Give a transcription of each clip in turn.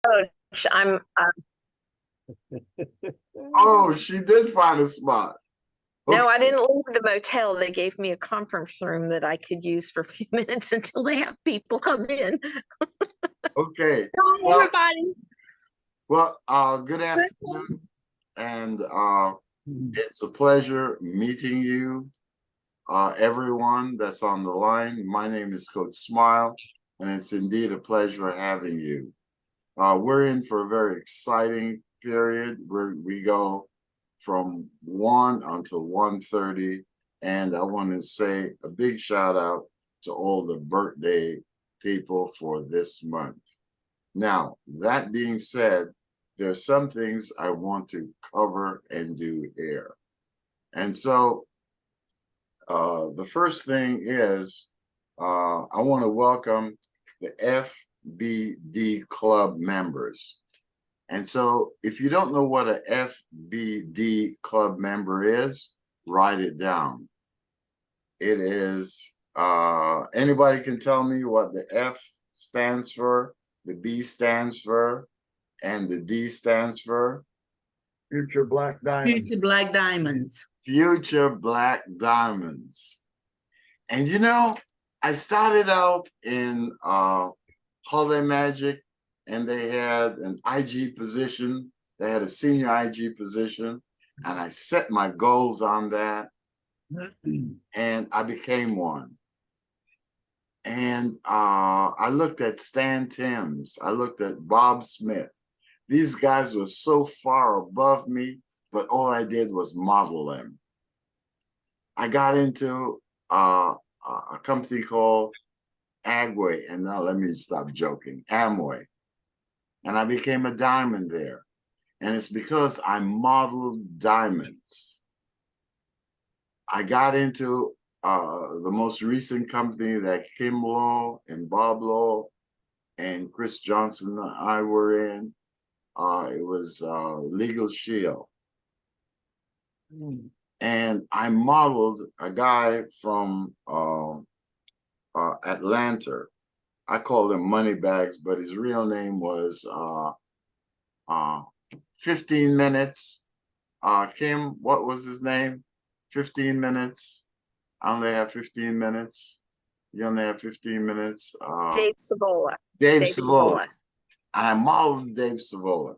Coach, Oh, she did find a spot. Okay. no, I didn't leave the motel. They gave me a conference room that I could use for a few minutes until they have people come in. Okay. Hi, Well, everybody. good afternoon, and it's a pleasure meeting you, everyone that's on the line. My name is Coach Smile, and it's indeed a pleasure having you. We're in for a very exciting period where we go from 1 until 1:30, and I want to say a big shout out to all the birthday people for this month. Now, that being said, there are some things I want to cover and do here. And so the first thing is I want to welcome the FBD Club members. And so if you don't know what a FBD Club member is, write it down. It is, anybody can tell me what the F stands for, the B stands for, and the D stands for? Future Black Diamonds. Future Black Diamonds. Future Black Diamonds. And you know, I started out in Holiday Magic, and they had an IG position. They had a senior IG position, and I set my goals on that, and I became one. And I looked at Stan Timms. I looked at Bob Smith. These guys were so far above me, but all I did was model them. I got into a company called Agway, and now let me stop joking, Amway. And I became a diamond there. And it's because I modeled diamonds. I got into the most recent company that Kim Law and Bob Law and Chris Johnson and I were in. It was Legal Shield. And I modeled a guy from Atlanta. I called him Moneybags, but his real name was 15 Minutes. Kim, what was his name? 15 Minutes. I only have 15 minutes. You only have 15 minutes. Dave Savola. Dave Savola. And I modeled Dave Savola.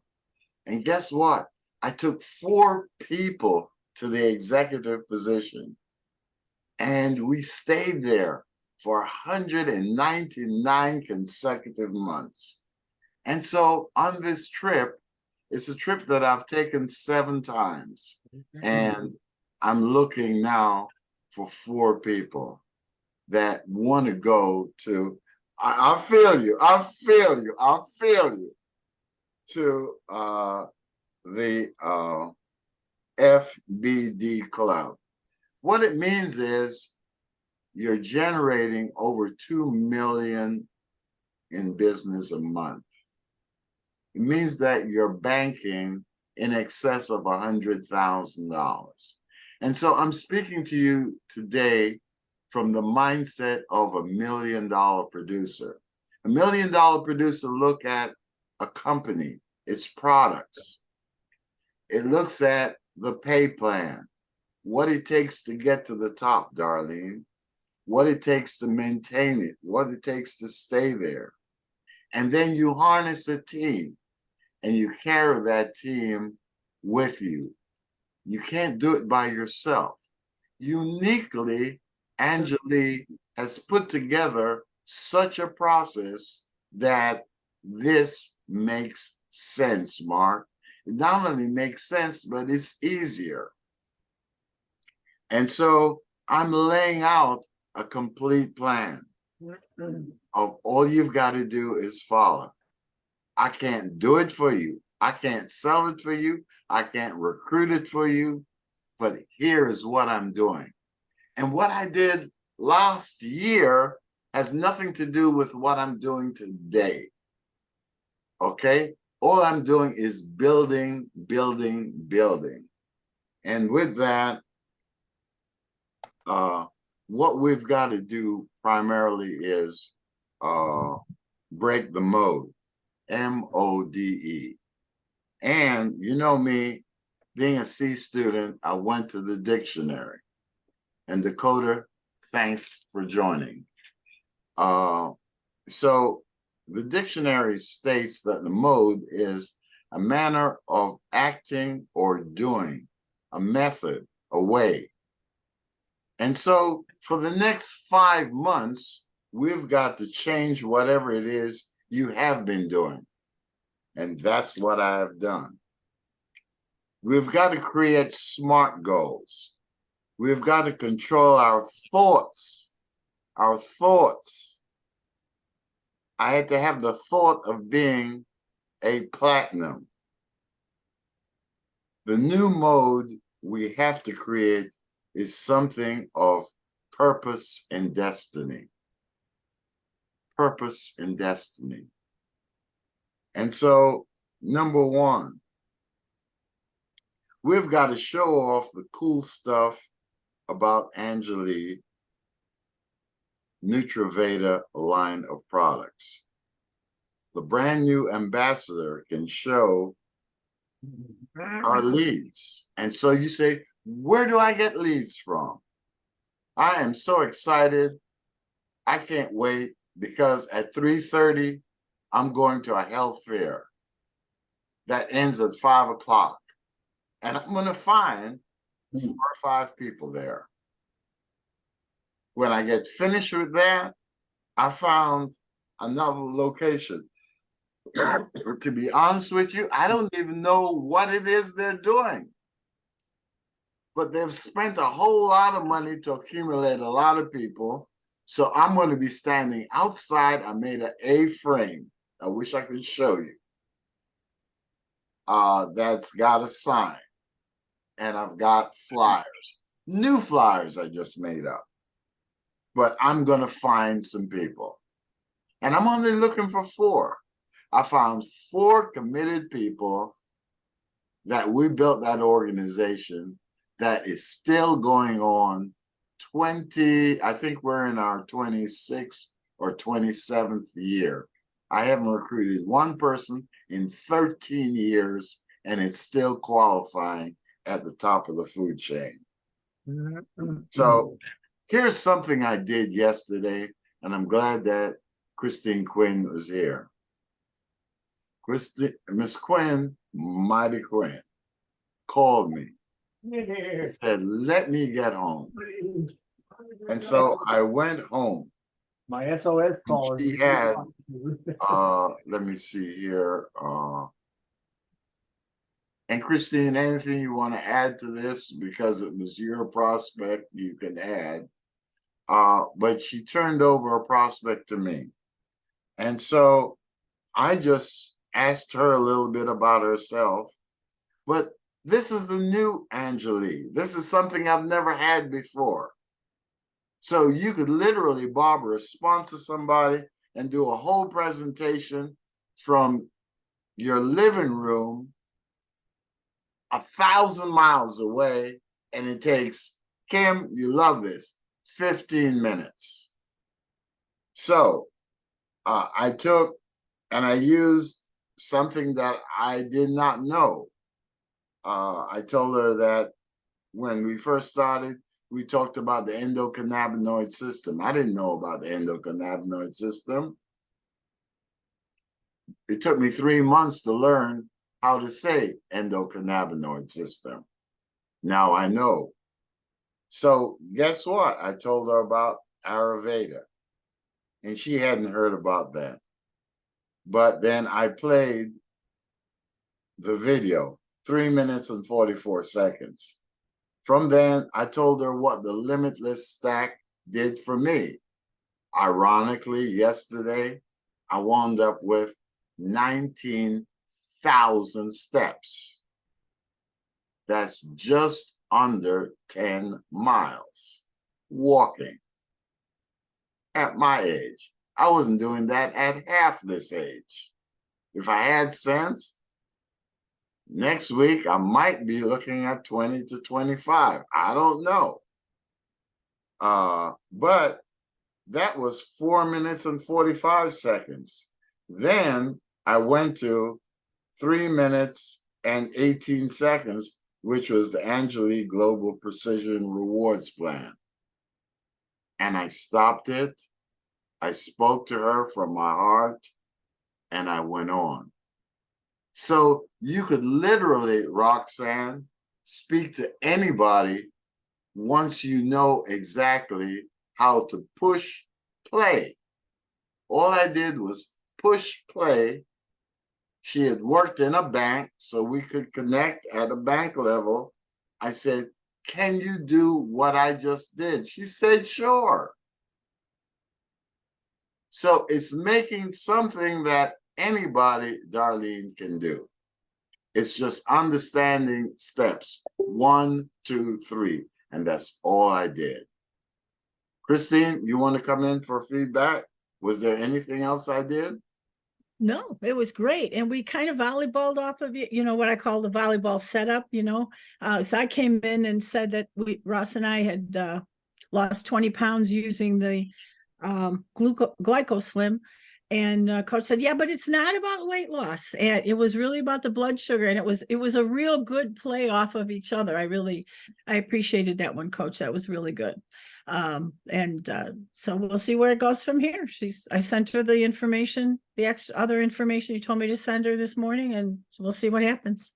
And guess what? I took 4 people to the executive position. And we stayed there for 199 consecutive months. And so on this trip, it's a trip that I've taken 7 times. And I'm looking now for 4 people that want to go to, I feel you, to the FBD Club. What it means is you're generating over 2 million in business a month. It means that you're banking in excess of $100,000. And so I'm speaking to you today from the mindset of $1 million producer. $1 million producer look at a company, its products. It looks at the pay plan, what it takes to get to the top, Darlene, what it takes to maintain it, what it takes to stay there. And then you harness a team and you carry that team with you. You can't do it by yourself. Uniquely, Angelique has put together such a process that this makes sense, Mark. It not only makes sense, but it's easier. And so I'm laying out a complete plan of all you've got to do is follow. I can't do it for you. I can't sell it for you. I can't recruit it for you. But here is what I'm doing. And what I did last year has nothing to do with what I'm doing today. Okay? All I'm doing is building, building, building. And with that, what we've got to do primarily is break the mode. M-O-D-E. And you know me, being a C student, I went to the dictionary. And Dakota, thanks for joining. So the dictionary states that the mode is a manner of acting or doing, a method, a way. And so for the next 5 months, we've got to change whatever it is you have been doing. And that's what I have done. We've got to create SMART goals. We've got to control our thoughts. Our thoughts. I had to have the thought of being a platinum. The new mode we have to create is something of purpose and destiny. Purpose and destiny. And so, number one, we've got to show off the cool stuff about Angeli Nutraveda line of products. The brand new ambassador can show our leads. And so you say, where do I get leads from? I am so excited. I can't wait because at 3:30, I'm going to a health fair that ends at 5 o'clock. And I'm going to find 4 or 5 people there. When I get finished with that, I found another location. To be honest with you, I don't even know what it is they're doing. But they've spent a whole lot of money to accumulate a lot of people. So I'm going to be standing outside. I made an A-frame. I wish I could show you. That's got a sign. And I've got flyers. New flyers I just made up. But I'm going to find some people. And I'm only looking for 4. I found 4 committed people that we built that organization that is still going on 20, I think we're in our 26th or 27th year. I haven't recruited one person in 13 years, and it's still qualifying at the top of the food chain. So here's something I did yesterday, and I'm glad that Christine Quinn was here. Miss Quinn, Mighty Quinn, called me. Said, let me get home. And so I went home. My SOS call. She had, let me see here. And Christine, anything you want to add to this? Because it was your prospect, you can add. But she turned over a prospect to me. And so I just asked her a little bit about herself. But this is the new Angeli. This is something I've never had before. So you could literally, Barbara, sponsor somebody and do a whole presentation from your living room 1,000 miles away, and it takes, Kim, you love this, 15 minutes. So I took and I used something that I did not know. I told her that when we first started, we talked about the endocannabinoid system. I didn't know about the endocannabinoid system. It took me 3 months to learn how to say endocannabinoid system. Now I know. So guess what? I told her about Ayurveda, and she hadn't heard about that. But then I played the video, 3 minutes and 44 seconds. From then, I told her what the Limitless Stack did for me. Ironically, yesterday, I wound up with 19,000 steps. That's just under 10 miles walking. At my age, I wasn't doing that at half this age. If I had sense, next week, I might be looking at 20 to 25. I don't know. But that was 4 minutes and 45 seconds. Then I went to 3 minutes and 18 seconds, which was the Angelique Global Precision Rewards Plan. And I stopped it. I spoke to her from my heart, and I went on. So you could literally, Roxanne, speak to anybody once you know exactly how to push play. All I did was push play. She had worked in a bank, so we could connect at a bank level. I said, can you do what I just did? She said, sure. So it's making something that anybody, Darlene, can do. It's just understanding steps 1, 2, 3, and that's all I did. Christine, you want to come in for feedback? Was there anything else I did? No, it was great. And we kind of volleyballed off of it, what I call the volleyball setup, So I came in and said that Ross and I had lost 20 pounds using the GlycoSlim. And coach said, yeah, but it's not about weight loss. And it was really about the blood sugar. And it was a real good play off of each other. I appreciated that one, coach. That was really good. So we'll see where it goes from here. I sent her the information, the other information you told me to send her this morning, and we'll see what happens.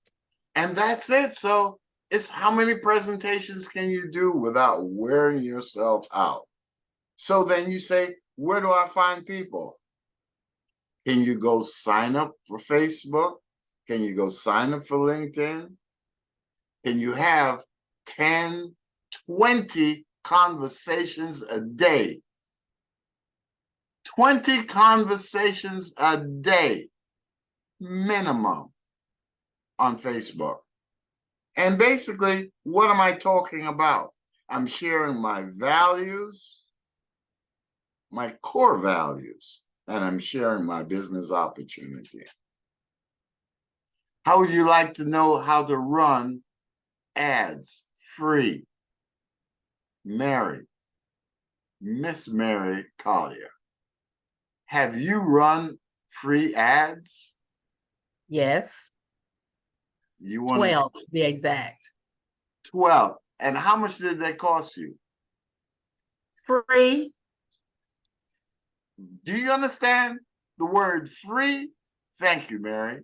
And that's it. So it's how many presentations can you do without wearing yourself out? So then you say, where do I find people? Can you go sign up for Facebook? Can you go sign up for LinkedIn? Can you have 10, 20 conversations a day? 20 conversations a day, minimum, on Facebook. And basically, what am I talking about? I'm sharing my values, my core values, and I'm sharing my business opportunity. How would you like to know how to run ads free? Mary, Miss Mary Collier, have you run free ads? Yes, You want 12 to be exact. 12. And how much did that cost you? Free. Do you understand the word free? Thank you, Mary.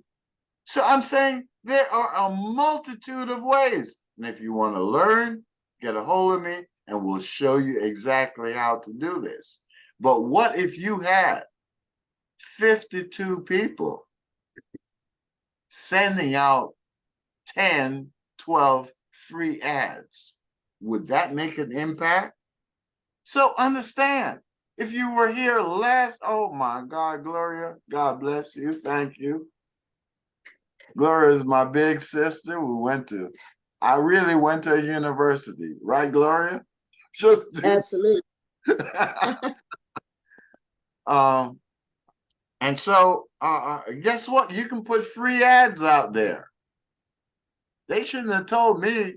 So I'm saying there are a multitude of ways. And if you want to learn, get a hold of me and we'll show you exactly how to do this. But what if you had 52 people sending out 10, 12 free ads? Would that make an impact? So understand, if you were here last, oh my God, Gloria, God bless you, thank you. Gloria is my big sister. I really went to a university, right, Gloria? Absolutely. And so guess what? You can put free ads out there. They shouldn't have told me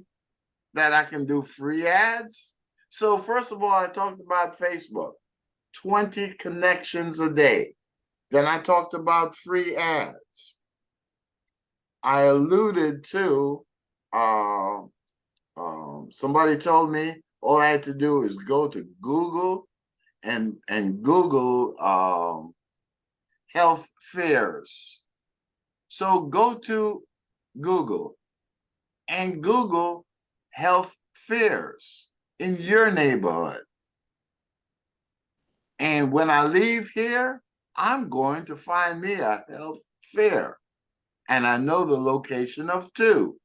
that I can do free ads. So first of all, I talked about Facebook, 20 connections a day. Then I talked about free ads. I alluded to, somebody told me all I had to do is go to Google and Google health fairs. So go to Google and Google health fairs in your neighborhood. And when I leave here, I'm going to find me a health fair. And I know the location of 2.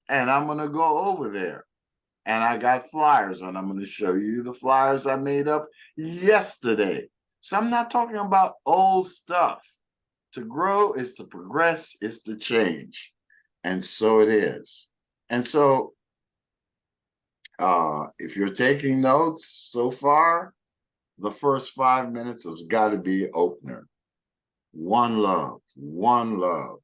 And I'm going to go over there. And I got flyers, and I'm going to show you the flyers I made up yesterday. So I'm not talking about old stuff. To grow is to progress, is to change. And so it is. And so if you're taking notes so far, the first 5 minutes has got to be opener. One love, one love.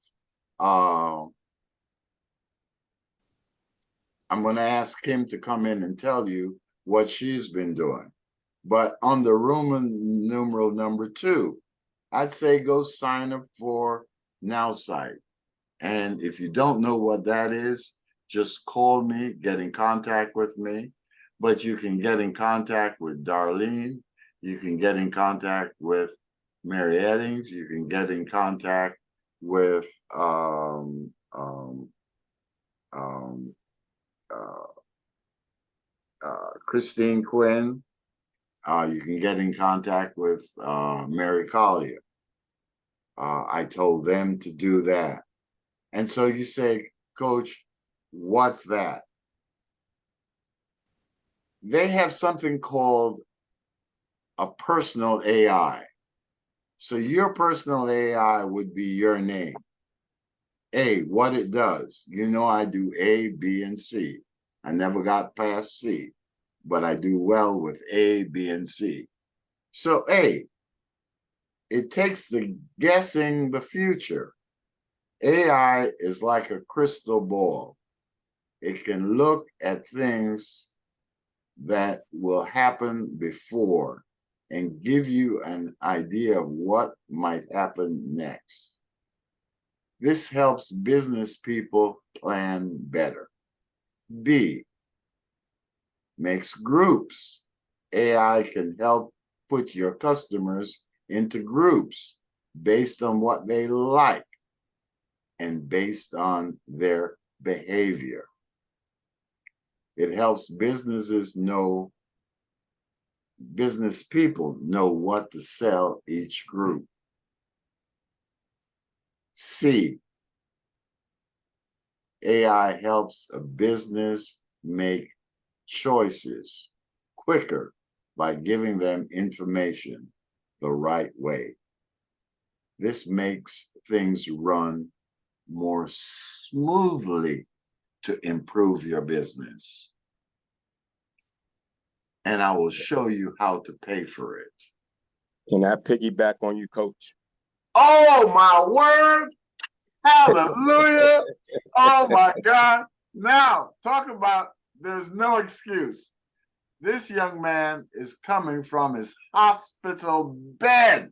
I'm going to ask Kim to come in and tell you what she's been doing. But on the Roman numeral number 2, I'd say go sign up for NowSite. And if you don't know what that is, just call me, get in contact with me. But you can get in contact with Darlene. You can get in contact with Mary Eddings. You can get in contact with Christine Quinn. You can get in contact with Mary Collier. I told them to do that. And so you say, Coach, what's that? They have something called a personal AI. So your personal AI would be your name. A, what it does. You know, I do A, B, and C. I never got past C, but I do well with A, B, and C. So A, it takes the guessing the future. AI is like a crystal ball. It can look at things that will happen before and give you an idea of what might happen next. This helps business people plan better. B, makes groups. AI can help put your customers into groups based on what they like and based on their behavior. It helps business people know what to sell each group. C, AI helps a business make choices quicker by giving them information the right way. This makes things run more smoothly to improve your business. And I will show you how to pay for it. Can I piggyback on you, Coach? Oh my word! Hallelujah! Oh my God! Now, talk about there's no excuse. This young man is coming from his hospital bed.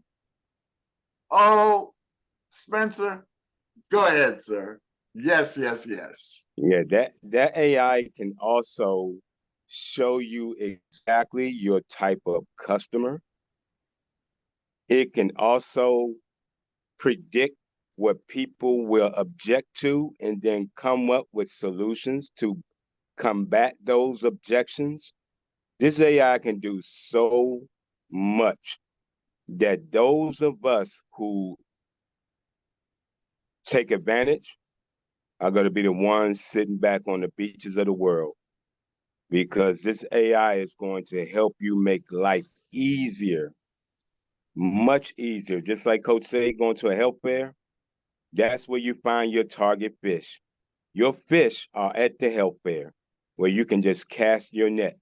Oh, Spencer, go ahead, sir. Yes, yes, yes. Yeah, that AI can also show you exactly your type of customer. It can also predict what people will object to and then come up with solutions to combat those objections. This AI can do so much that those of us who take advantage are going to be the ones sitting back on the beaches of the world, because this AI is going to help you make life easier, much easier. Just like Coach said, going to a health fair, that's where you find your target fish. Your fish are at the health fair where you can just cast your net.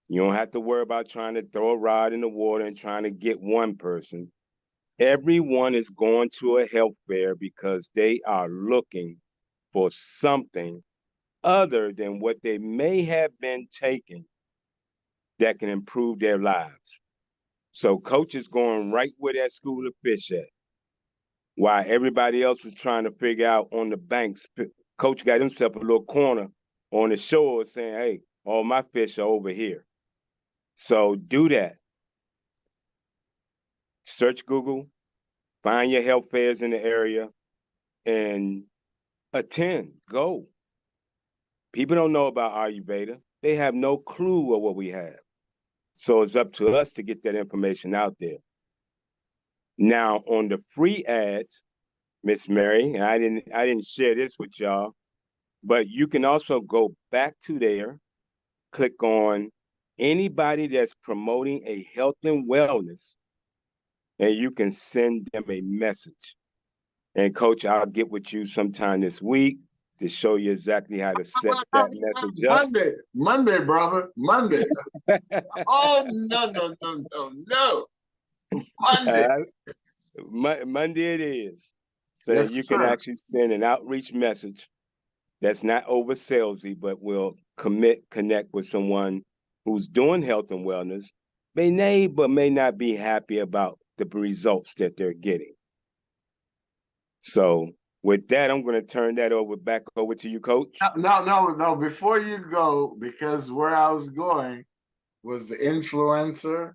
You don't have to worry about trying to throw a rod in the water and trying to get one person. Everyone is going to a health fair because they are looking for something other than what they may have been taking that can improve their lives. So Coach is going right where that school of fish at. While everybody else is trying to figure out on the banks, Coach got himself a little corner on the shore saying, hey, all my fish are over here. So do that. Search Google, find your health fairs in the area, and attend, go. People don't know about Ayurveda. They have no clue of what we have. So it's up to us to get that information out there. Now, on the free ads, Miss Mary, and I didn't share this with y'all, but you can also go back to there, click on anybody that's promoting a health and wellness, and you can send them a message. And Coach, I'll get with you sometime this week to show you exactly how to set that message up. Monday, brother, Monday. Oh, no. Monday. Monday it is. So Yes, you sir. can actually send an outreach message that's not over salesy, but will connect with someone who's doing health and wellness, may not be happy about the results that they're getting. So with that, I'm going to turn that back over to you, Coach. No. Before you go, because where I was going was the influencer,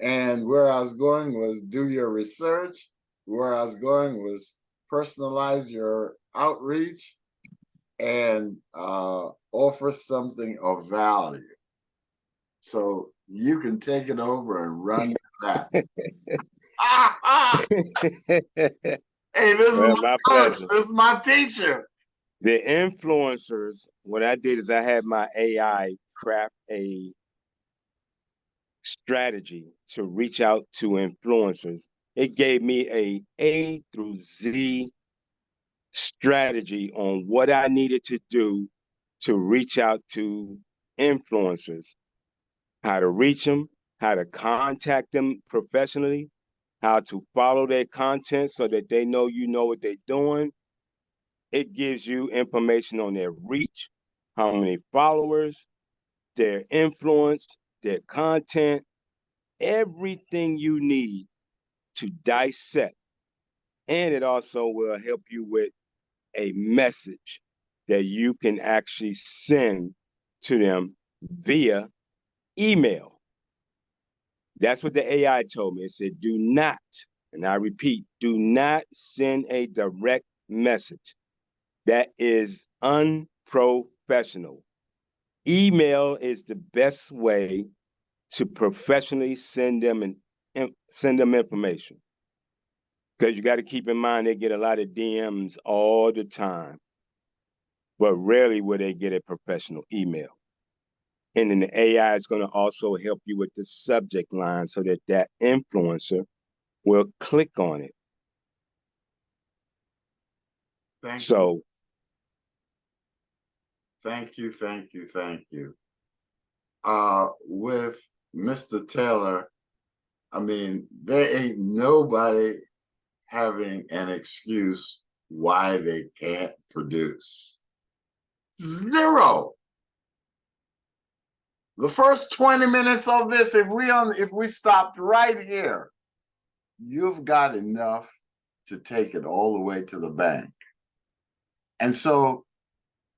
and where I was going was do your research. Where I was going was personalize your outreach and offer something of value. So you can take it over and run that. Hey, this is my coach. Pleasure. This is my teacher. The influencers, what I did is I had my AI craft a strategy to reach out to influencers. It gave me A through Z strategy on what I needed to do to reach out to influencers, how to reach them, how to contact them professionally, how to follow their content so that they know you know what they're doing. It gives you information on their reach, how many followers, their influence, their content, everything you need to dissect. And it also will help you with a message that you can actually send to them via email. That's what the AI told me. It said, do not, and I repeat, do not send a direct message. That is unprofessional. Email is the best way to professionally send them information. Because you got to keep in mind they get a lot of DMs all the time, but rarely will they get a professional email. And then the AI is going to also help you with the subject line so that that influencer will click on it. Thank you. With Mr. Taylor, I mean, there ain't nobody having an excuse why they can't produce. Zero. The first 20 minutes of this, if we stopped right here, you've got enough to take it all the way to the bank. And so,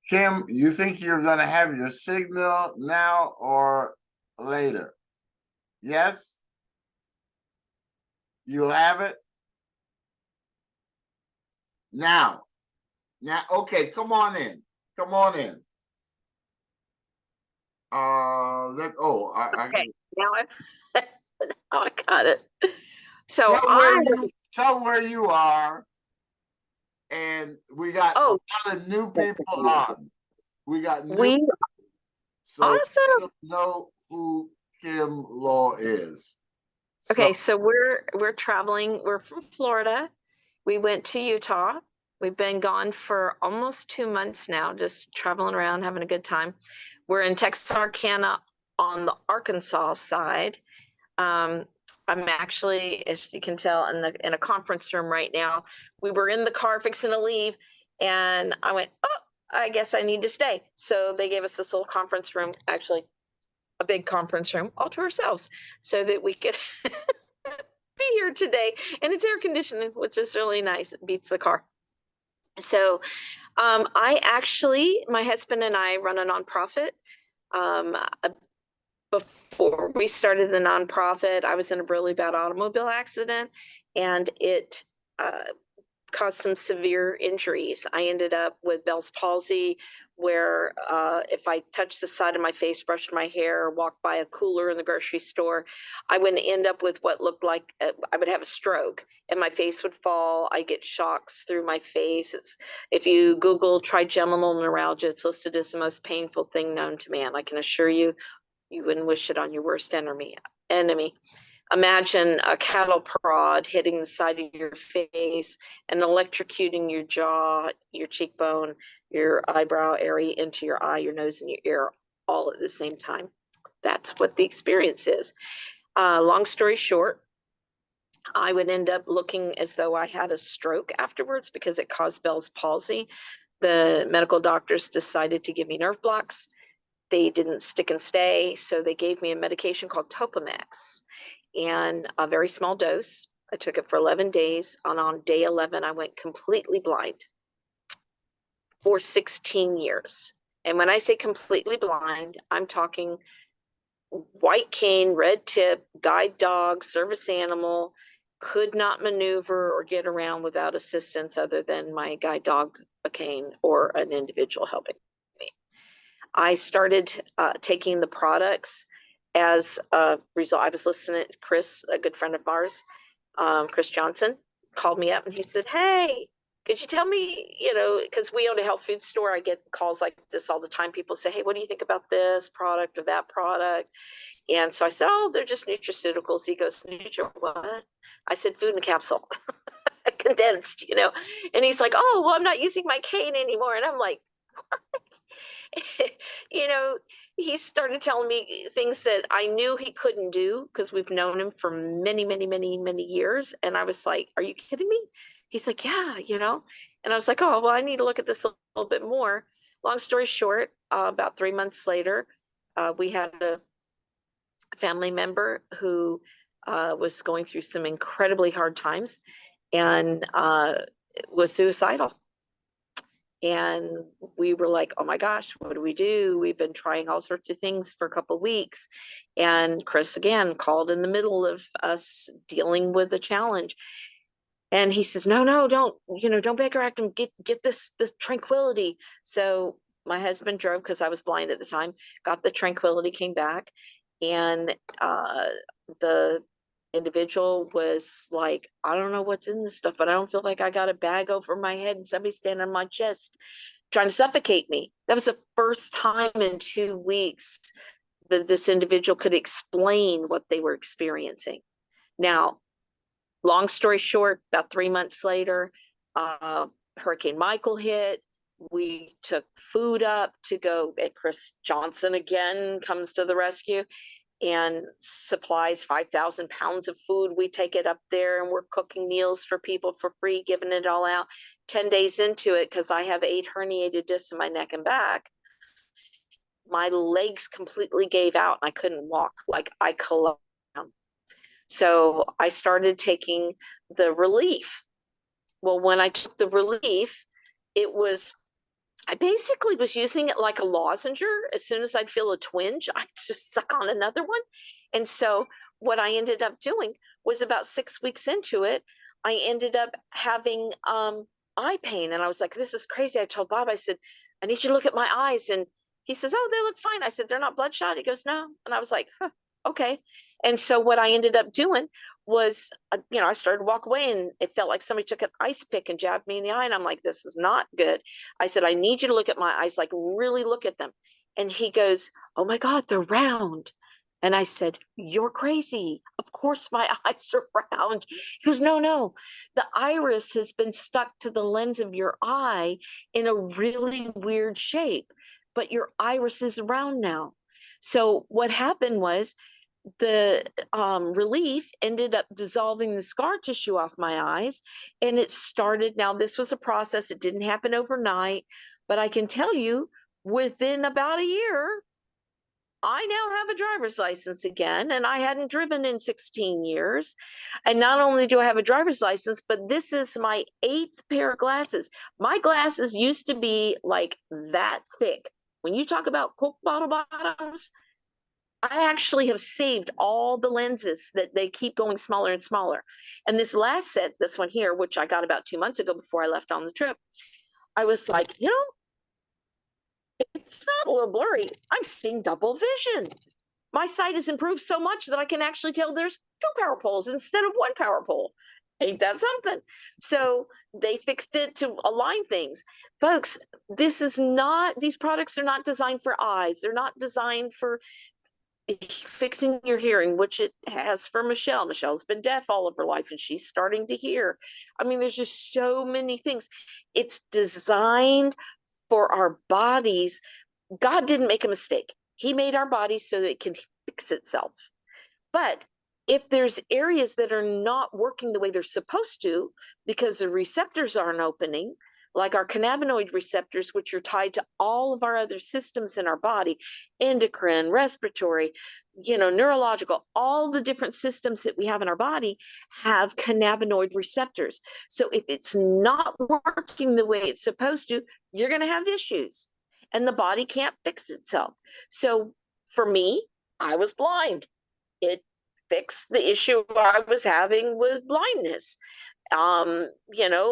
Kim, you think you're going to have your signal now or later? Yes? You'll have it? Now, okay, come on in. Okay, now I got it. So tell where you are, and we got a lot of new people on. We got so awesome. Know who Kim Law is. Okay, so we're traveling. We're from Florida. We went to Utah. We've been gone for almost 2 months now, just traveling around, having a good time. We're in Texarkana on the Arkansas side. I'm actually, as you can tell, in a conference room right now. We were in the car fixing to leave, and I went, oh, I guess I need to stay. So they gave us this little conference room, actually a big conference room all to ourselves, so that we could be here today. And it's air conditioning, which is really nice. It beats the car. So my husband and I run a nonprofit. Before we started the nonprofit, I was in a really bad automobile accident, and it caused some severe injuries. I ended up with Bell's palsy, where if I touched the side of my face, brushed my hair, or walked by a cooler in the grocery store, I would end up with what looked like I would have a stroke, and my face would fall. I get shocks through my face. If you Google trigeminal neuralgia, it's listed as the most painful thing known to man. I can assure you, you wouldn't wish it on your worst enemy. Imagine a cattle prod hitting the side of your face and electrocuting your jaw, your cheekbone, your eyebrow area into your eye, your nose, and your ear all at the same time. That's what the experience is. Long story short, I would end up looking as though I had a stroke afterwards because it caused Bell's palsy. The medical doctors decided to give me nerve blocks. They didn't stick and stay, so they gave me a medication called Topomex, and a very small dose. I took it for 11 days, and on day 11, I went completely blind for 16 years. And when I say completely blind, I'm talking white cane, red tip, guide dog, service animal, could not maneuver or get around without assistance other than my guide dog, a cane, or an individual helping me. I started taking the products as a result. I was listening to Chris, a good friend of ours, Chris Johnson, called me up and he said, "Hey, could you tell me, because we own a health food store, I get calls like this all the time. People say, hey, what do you think about this product or that product?" And so I said, "Oh, they're just nutraceuticals." He goes, "Nutri what?" I said, "Food in a capsule." Condensed, and he's like, "Oh, well, I'm not using my cane anymore." And I'm like, you know, he started telling me things that I knew he couldn't do because we've known him for many, many, many, many years. And I was like, "Are you kidding me?" He's like, "Yeah." And I was like, "Oh, well, I need to look at this a little bit more." Long story short, about 3 months later, we had a family member who was going through some incredibly hard times and was suicidal. And we were like, "Oh my gosh, what do we do?" We've been trying all sorts of things for a couple of weeks. And Chris again called in the middle of us dealing with the challenge. And he says, "No, no, don't Baker act him. Get this tranquility." So my husband drove because I was blind at the time, got the tranquility, came back, and the individual was like, "I don't know what's in this stuff, but I don't feel like I got a bag over my head and somebody's standing on my chest trying to suffocate me." That was the first time in 2 weeks that this individual could explain what they were experiencing. Now, long story short, about 3 months later, Hurricane Michael hit. We took food up to go, and Chris Johnson again comes to the rescue and supplies 5,000 pounds of food. We take it up there and we're cooking meals for people for free, giving it all out. 10 days into it, because I have 8 herniated discs in my neck and back, my legs completely gave out and I couldn't walk. Like I collapsed. So I started taking the relief. Well, when I took the relief, I basically was using it like a lozenger. As soon as I'd feel a twinge, I'd just suck on another one. And so what I ended up doing was about 6 weeks into it, I ended up having eye pain. And I was like, "This is crazy." I told Bob, I said, "I need you to look at my eyes." And he says, "Oh, they look fine." I said, "They're not bloodshot?" He goes, "No." And I was like, "Huh, okay." And so what I ended up doing was, I started to walk away and it felt like somebody took an ice pick and jabbed me in the eye. And I'm like, "This is not good." I said, "I need you to look at my eyes, like really look at them." And he goes, "Oh my God, they're round." And I said, "You're crazy. Of course my eyes are round." He goes, "No, no. The iris has been stuck to the lens of your eye in a really weird shape, but your iris is round now." So what happened was the relief ended up dissolving the scar tissue off my eyes. And it started, now this was a process, it didn't happen overnight, but I can tell you within about a year, I now have a driver's license again, and I hadn't driven in 16 years. And not only do I have a driver's license, but this is my 8th pair of glasses. My glasses used to be like that thick. When you talk about Coke bottle bottoms, I actually have saved all the lenses that they keep going smaller and smaller. And this last set, this one here, which I got about 2 months ago before I left on the trip, I was like, it's not a little blurry. I'm seeing double vision. My sight has improved so much that I can actually tell there's 2 power poles instead of 1 power pole. Ain't that something? So they fixed it to align things. Folks, these products are not designed for eyes. They're not designed for fixing your hearing, which it has for Michelle. Michelle's been deaf all of her life and she's starting to hear. I mean, there's just so many things. It's designed for our bodies. God didn't make a mistake. He made our bodies so that it can fix itself. But if there's areas that are not working the way they're supposed to because the receptors aren't opening, like our cannabinoid receptors, which are tied to all of our other systems in our body, endocrine, respiratory, neurological, all the different systems that we have in our body have cannabinoid receptors. So if it's not working the way it's supposed to, you're going to have issues and the body can't fix itself. So for me, I was blind. It fixed the issue I was having with blindness.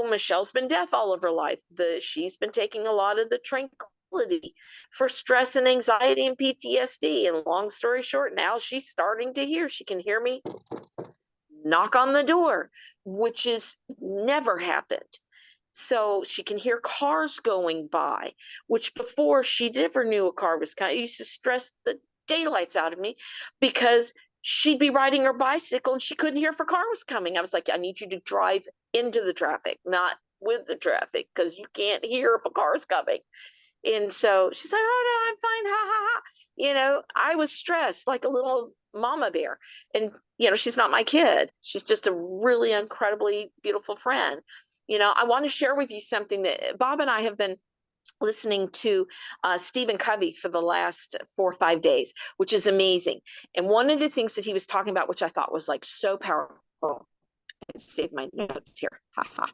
Michelle's been deaf all of her life. She's been taking a lot of the tranquility for stress and anxiety and PTSD. And long story short, now she's starting to hear. She can hear me knock on the door, which is never happened. So she can hear cars going by, which before she never knew a car was coming. It used to stress the daylights out of me because she'd be riding her bicycle and she couldn't hear if a car was coming. I was like, I need you to drive into the traffic, not with the traffic, because you can't hear if a car's coming. And so she's like, oh no, I'm fine, ha ha ha. I was stressed like a little mama bear. And she's not my kid. She's just a really incredibly beautiful friend. I want to share with you something that Bob and I have been listening to Stephen Covey for the last 4 or 5 days, which is amazing. And one of the things that he was talking about, which I thought was like so powerful, I saved my notes here. I'll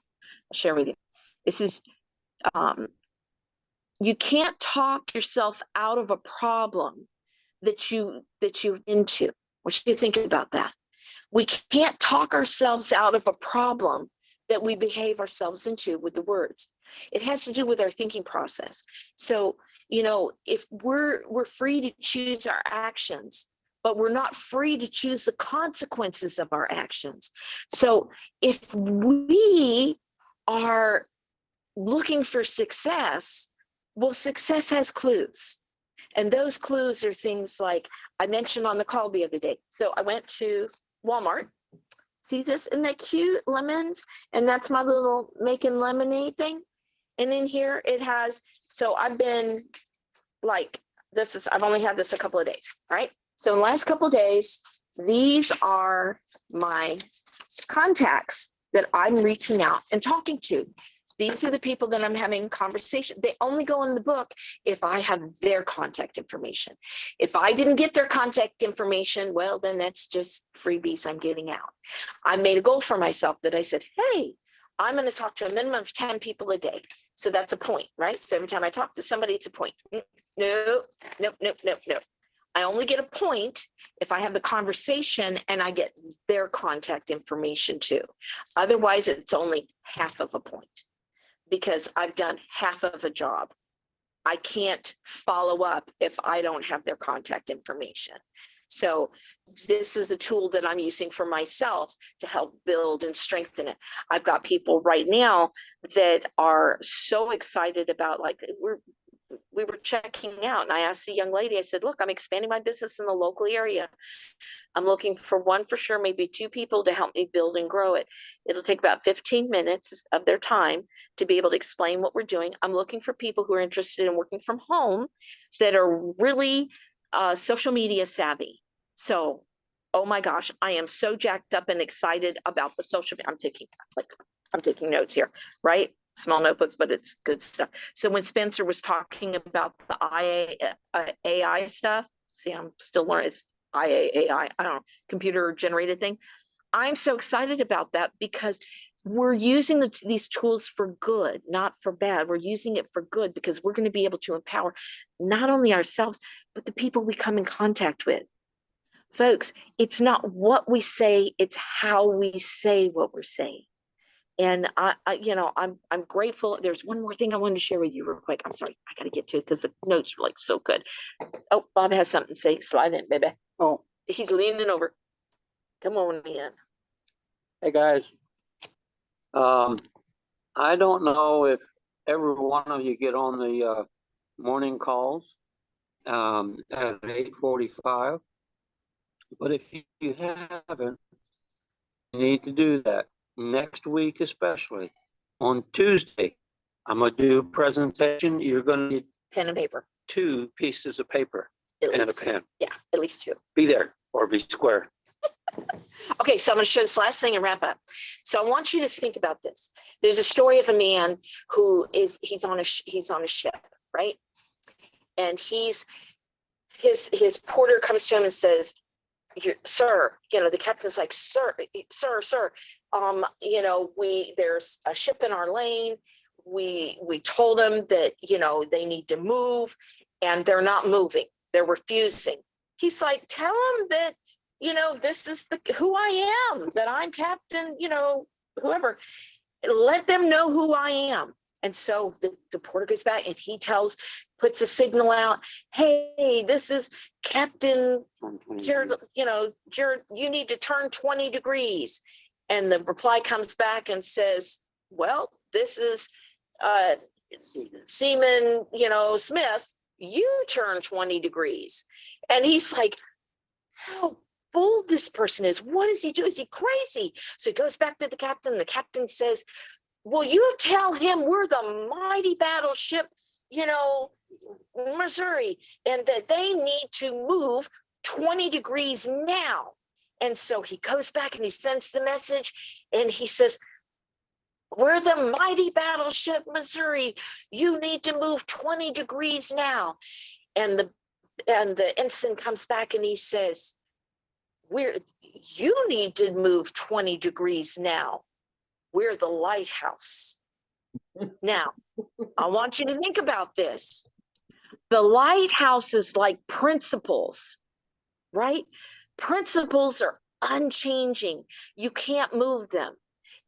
share with you. This is, you can't talk yourself out of a problem that you're into. What do you think about that? We can't talk ourselves out of a problem that we behave ourselves into with the words. It has to do with our thinking process. So, if we're free to choose our actions, but we're not free to choose the consequences of our actions. So if we are looking for success, well, success has clues. And those clues are things like I mentioned on the call the other day. So I went to Walmart. See this? Isn't that cute? Lemons. And that's my little making lemonade thing. And in here it has, so I've been like, I've only had this a couple of days, right? So in the last couple of days, these are my contacts that I'm reaching out and talking to. These are the people that I'm having conversation. They only go in the book if I have their contact information. If I didn't get their contact information, well, then that's just freebies I'm getting out. I made a goal for myself that I said, hey, I'm going to talk to a minimum of 10 people a day. So that's a point, right? So every time I talk to somebody, it's a point. No. I only get a point if I have the conversation and I get their contact information too. Otherwise, it's only half of a point because I've done half of a job. I can't follow up if I don't have their contact information. So this is a tool that I'm using for myself to help build and strengthen it. I've got people right now that are so excited about, like, we were checking out and I asked the young lady, I said, look, I'm expanding my business in the local area. I'm looking for one for sure, maybe 2 people to help me build and grow it. It'll take about 15 minutes of their time to be able to explain what we're doing. I'm looking for people who are interested in working from home that are really social media savvy. So, oh my gosh, I am so jacked up and excited about the social media. I'm taking notes here, right? Small notebooks, but it's good stuff. So when Spencer was talking about the AI stuff, see, I'm still learning. It's AI, I don't know, computer generated thing. I'm so excited about that because we're using these tools for good, not for bad. We're using it for good because we're going to be able to empower not only ourselves, but the people we come in contact with. Folks, it's not what we say, it's how we say what we're saying. And I'm grateful. There's one more thing I wanted to share with you real quick. I'm sorry, I got to get to it because the notes are like so good. Oh, Bob has something to say. Slide in, baby. Oh, he's leaning over. Come on in. hey guys. I don't know if every one of you get on the morning calls at 8:45, but if you haven't, you need to do that. Next week, especially on Tuesday, I'm going to do a presentation. You're going to need Pen and paper. 2 pieces of paper At and least. a pen. Yeah, at least 2. Be there or be square. Okay, so I'm going to show this last thing and wrap up. So I want you to think about this. There's a story of a man who he's on a ship, right? And his porter comes to him and says, "Sir, the captain's like, sir, there's a ship in our lane. We told them that they need to move, and they're not moving. They're refusing." He's like, "Tell them that this is who I am, that I'm captain, whoever. Let them know who I am." And so the porter goes back and he puts a signal out. "Hey, this is Captain Jared, Jared, you need to turn 20 degrees. And the reply comes back and says, "Well, this is Seaman, Smith, you turn 20 degrees." And he's like, how bold this person is. What does he do? Is he crazy? So he goes back to the captain. The captain says, "Will you tell him we're the mighty battleship, Missouri, and that they need to move 20 degrees now." And so he goes back and he sends the message and he says, "We're the mighty battleship Missouri. You need to move 20 degrees now." And the ensign comes back and he says, "You need to move 20 degrees now. We're the lighthouse." Now, I want you to think about this. The lighthouse is like principles, right? Principles are unchanging. You can't move them.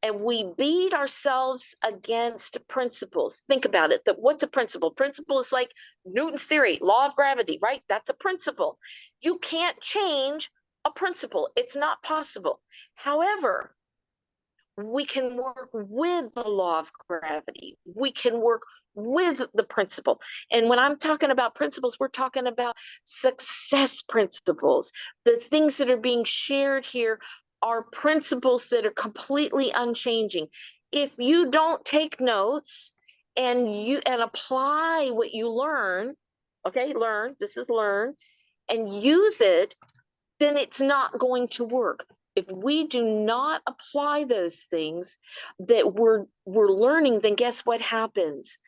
And we beat ourselves against principles. Think about it. What's a principle? Principle is like Newton's theory, law of gravity, right? That's a principle. You can't change a principle. It's not possible. However, we can work with the law of gravity. We can work with the principle. And when I'm talking about principles, we're talking about success principles. The things that are being shared here are principles that are completely unchanging. If you don't take notes and apply what you learn, this is learn, and use it, then it's not going to work. If we do not apply those things that we're learning, then guess what happens?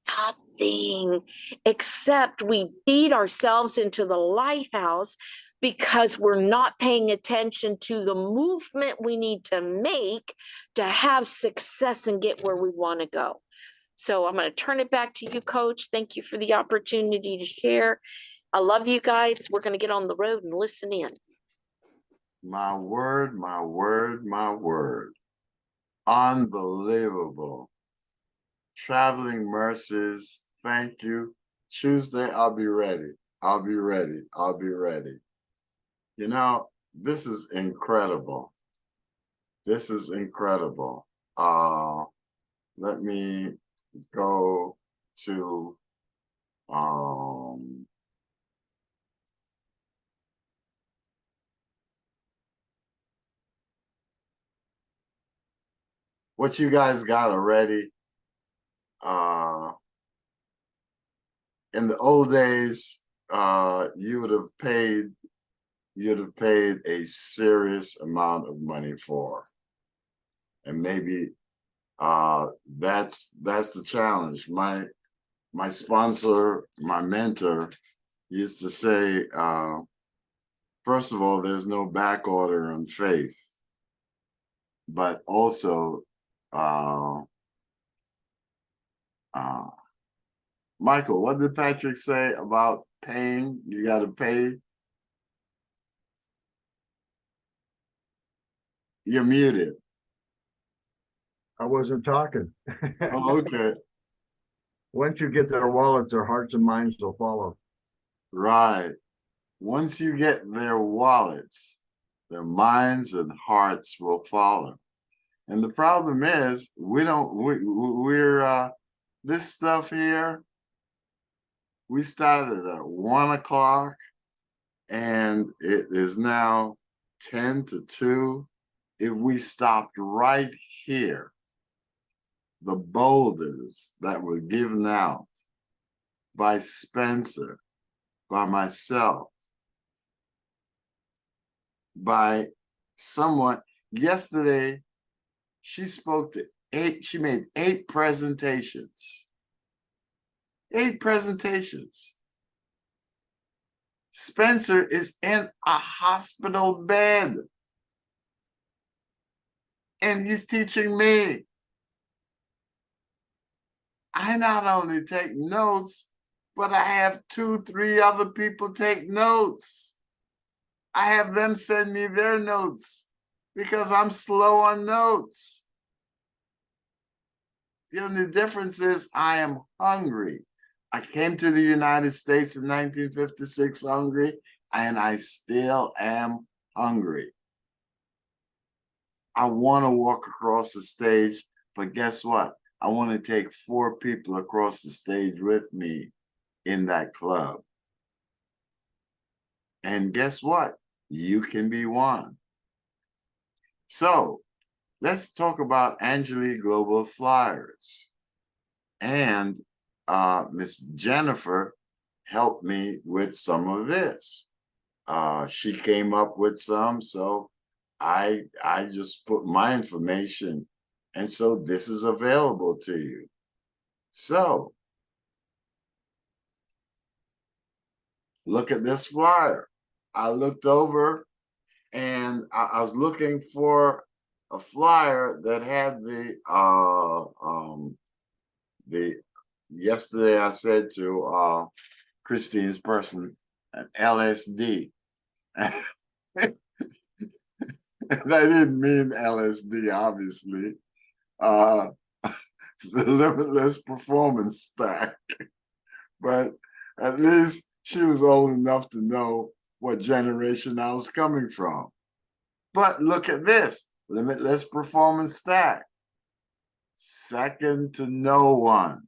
Nothing, except we beat ourselves into the lighthouse because we're not paying attention to the movement we need to make to have success and get where we want to go. So I'm going to turn it back to you, Coach. Thank you for the opportunity to share. I love you guys. We're going to get on the road and listen in. My word, my word, my word. Unbelievable. Traveling Mercies, thank you. Tuesday, I'll be ready. I'll be ready. I'll be ready. This is incredible. This is incredible. Let me go to what you guys got already. In the old days, you'd have paid a serious amount of money for. And maybe that's the challenge. My sponsor, my mentor, used to say, first of all, there's no back order on faith, but also Michael, what did Patrick say about paying? You got to pay. You're muted. I wasn't talking. Oh, okay. Once you get their wallets, their hearts and minds will follow. Right. Once you get their wallets, their minds and hearts will follow. And the problem is, we're this stuff here, we started at 1 o'clock and it is now 10 to 2. If we stopped right here, the boulders that were given out by Spencer, by myself, by someone. Yesterday, she spoke to she made 8 presentations. 8 presentations. Spencer is in a hospital bed. And he's teaching me. I not only take notes, but I have 2, 3 other people take notes. I have them send me their notes because I'm slow on notes. The only difference is I am hungry. I came to the United States in 1956 hungry, and I still am hungry. I want to walk across the stage, but guess what? I want to take 4 people across the stage with me in that club. And guess what? You can be one. So let's talk about Angelique Global Flyers. And Miss Jennifer helped me with some of this. She came up with some, so I just put my information, and so this is available to you. So look at this flyer. I looked over and I was looking for a flyer that had the yesterday I said to Christine's person, an LSD. And I didn't mean LSD, obviously. The Limitless Performance Stack. But at least she was old enough to know what generation I was coming from. But look at this, Limitless Performance Stack. Second to no one.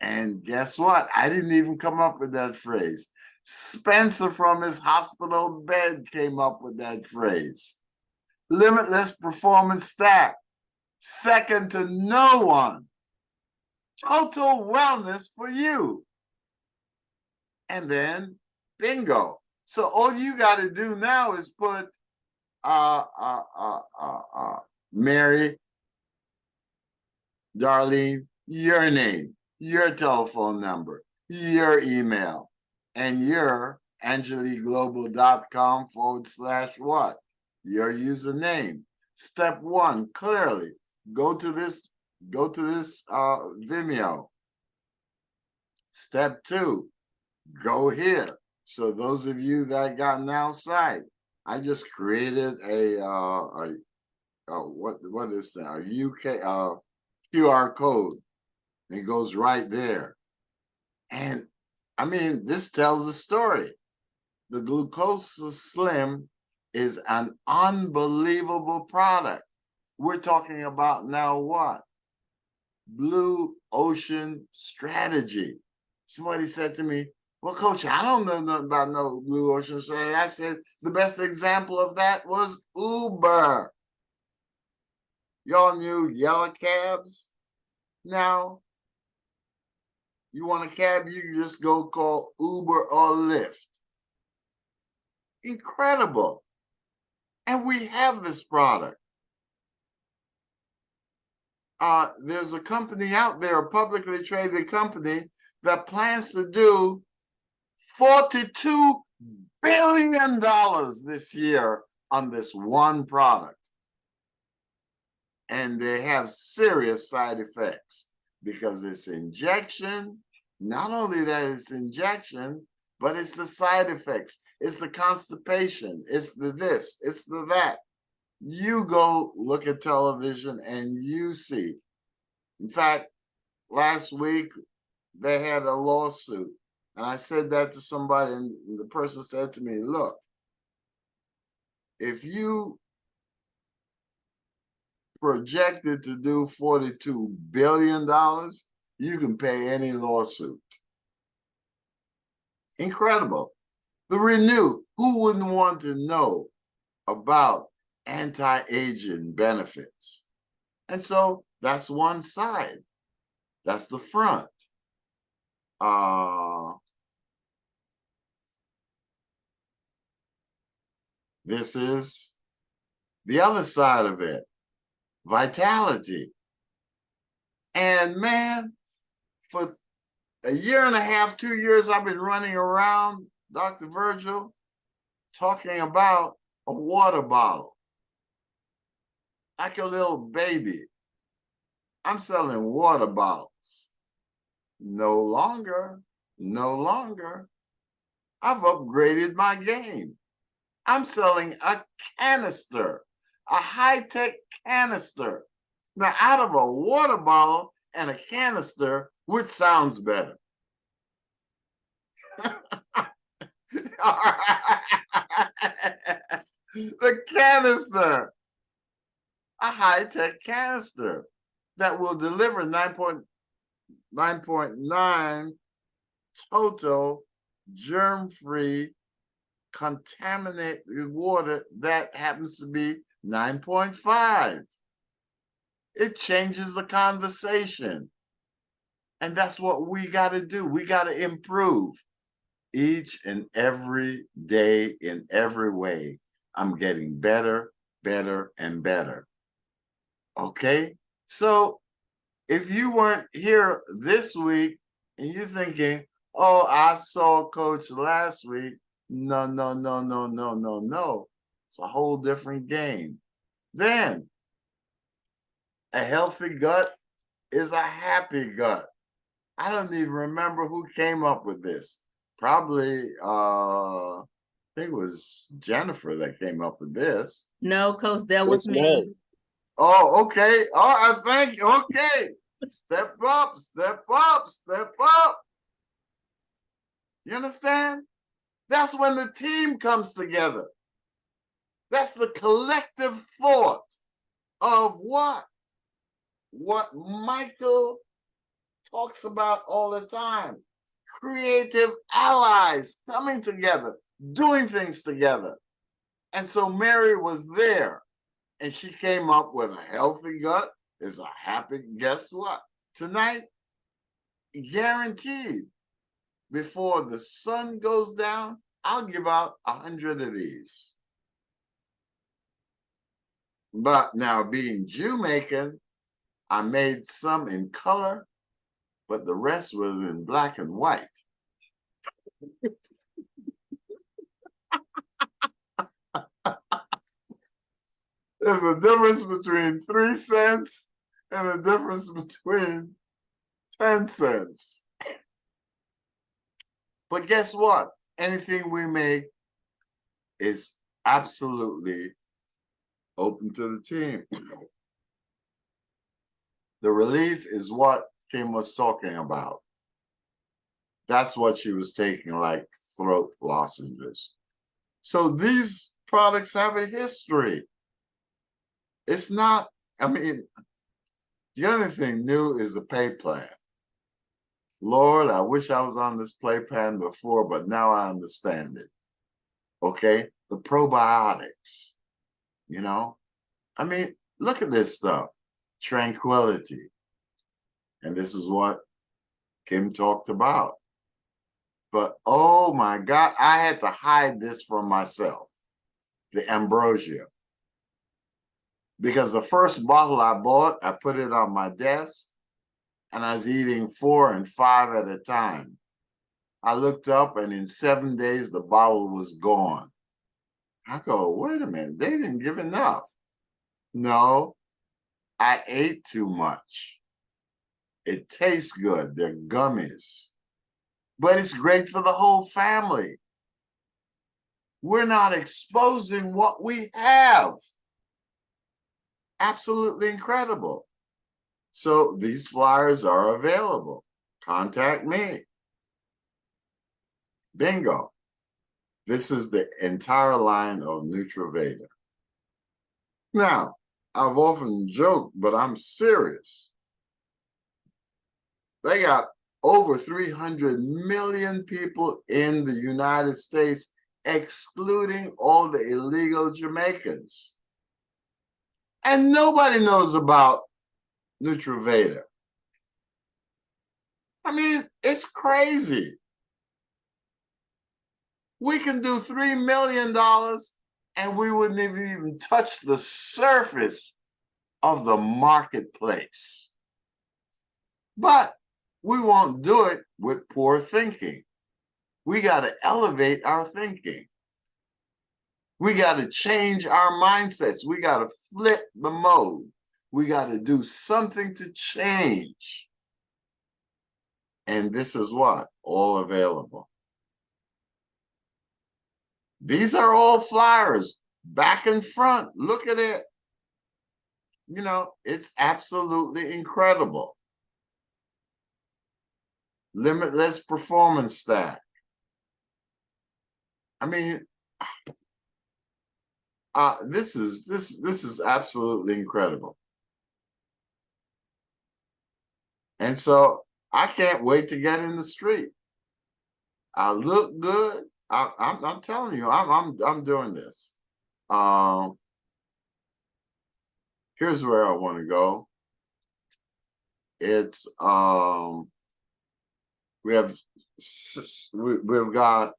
And guess what? I didn't even come up with that phrase. Spencer from his hospital bed came up with that phrase. Limitless Performance Stack. Second to no one. Total wellness for you. And then bingo. So all you got to do now is put Mary, Darlene, your name, your telephone number, your email, and your angeliqueglobal.com/what? Your username. Step 1, clearly, go to this Vimeo. Step 2, go here. So those of you that got now sight, I just created a what is that? A UK QR code. It goes right there. And I mean, this tells a story. The Glucosa Slim is an unbelievable product. We're talking about now what? Blue ocean strategy. Somebody said to me, well, Coach, I don't know nothing about no blue ocean strategy. I said, the best example of that was Uber. Y'all knew yellow cabs? Now, you want a cab, you can just go call Uber or Lyft. Incredible. And we have this product. There's a company out there, a publicly traded company, that plans to do $42 billion this year on this one product. And they have serious side effects because it's injection. Not only that it's injection, but it's the side effects. It's the constipation. It's the this. It's the that. You go look at television and you see. In fact, last week they had a lawsuit. And I said that to somebody, and the person said to me, look, if you projected to do $42 billion, you can pay any lawsuit. Incredible. The Renew, who wouldn't want to know about anti-aging benefits? And so that's one side. That's the front. This is the other side of it, vitality. And man, for a year and a half, 2 years, I've been running around, Dr. Virgil, talking about a water bottle, like a little baby. I'm selling water bottles. No longer, no longer. I've upgraded my game. I'm selling a canister, a high-tech canister. Now, out of a water bottle and a canister, which sounds better? The canister, a high-tech canister that will deliver 9.9 total germ-free contaminated water that happens to be 9.5. It changes the conversation. And that's what we got to do. We got to improve each and every day in every way. I'm getting better, better, and better. Okay? So if you weren't here this week and you're thinking, oh, I saw Coach last week. No, no, no, no, no, no, no. It's a whole different game. Then a healthy gut is a happy gut. I don't even remember who came up with this. Probably, I think it was Jennifer that came up with this. No, Coach, that was Yes, me. ma'am. Oh, okay. Oh, I think, okay. Step up, step up, step up. You understand? That's when the team comes together. That's the collective thought of what? What Michael talks about all the time. Creative allies coming together, doing things together. And so Mary was there and she came up with a healthy gut is a happy, guess what? Tonight, guaranteed, before the sun goes down, I'll give out 100 of these. But now being Jamaican, I made some in color, but the rest was in black and white. There's a difference between 3 cents and a difference between 10 cents. But guess what? Anything we make is absolutely open to the team. The relief is what Kim was talking about. That's what she was taking, like throat lozenges. So these products have a history. It's not, I mean, the other thing new is the pay plan. Lord, I wish I was on this pay plan before, but now I understand it. Okay? The probiotics, you know? I mean, look at this stuff. Tranquility. And this is what Kim talked about. But oh my God, I had to hide this from myself. The ambrosia. Because the first bottle I bought, I put it on my desk and I was eating 4 and 5 at a time. I looked up and in 7 days, the bottle was gone. I go, wait a minute, they didn't give enough. No, I ate too much. It tastes good, they're gummies. But it's great for the whole family. We're not exposing what we have. Absolutely incredible. So these flyers are available. Contact me. Bingo. This is the entire line of Nutraveda. Now, I've often joked, but I'm serious. They got over 300 million people in the United States, excluding all the illegal Jamaicans. And nobody knows about Nutraveda. I mean, it's crazy. We can do $3 million and we wouldn't even touch the surface of the marketplace. But we won't do it with poor thinking. We got to elevate our thinking. We got to change our mindsets. We got to flip the mode. We got to do something to change. And this is what? All available. These are all flyers, back and front. Look at it. You know, it's absolutely incredible. Limitless performance stack. I mean, this is absolutely incredible. And so I can't wait to get in the street. I look good. I'm telling you, I'm doing this. Here's where I want to go. It's we've got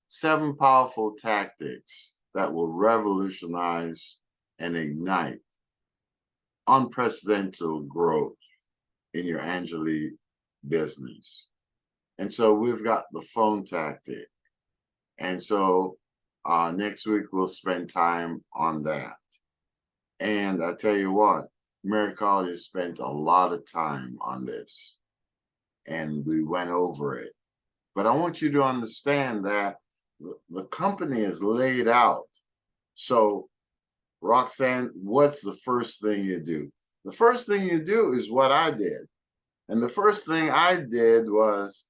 7 powerful tactics that will revolutionize and ignite unprecedented growth in your Angeli business. And so we've got the phone tactic. And so next week we'll spend time on that. And I tell you what, Mary Collier spent a lot of time on this, and we went over it. But I want you to understand that the company is laid out. So, Roxanne, what's the first thing you do? The first thing you do is what I did. And the first thing I did was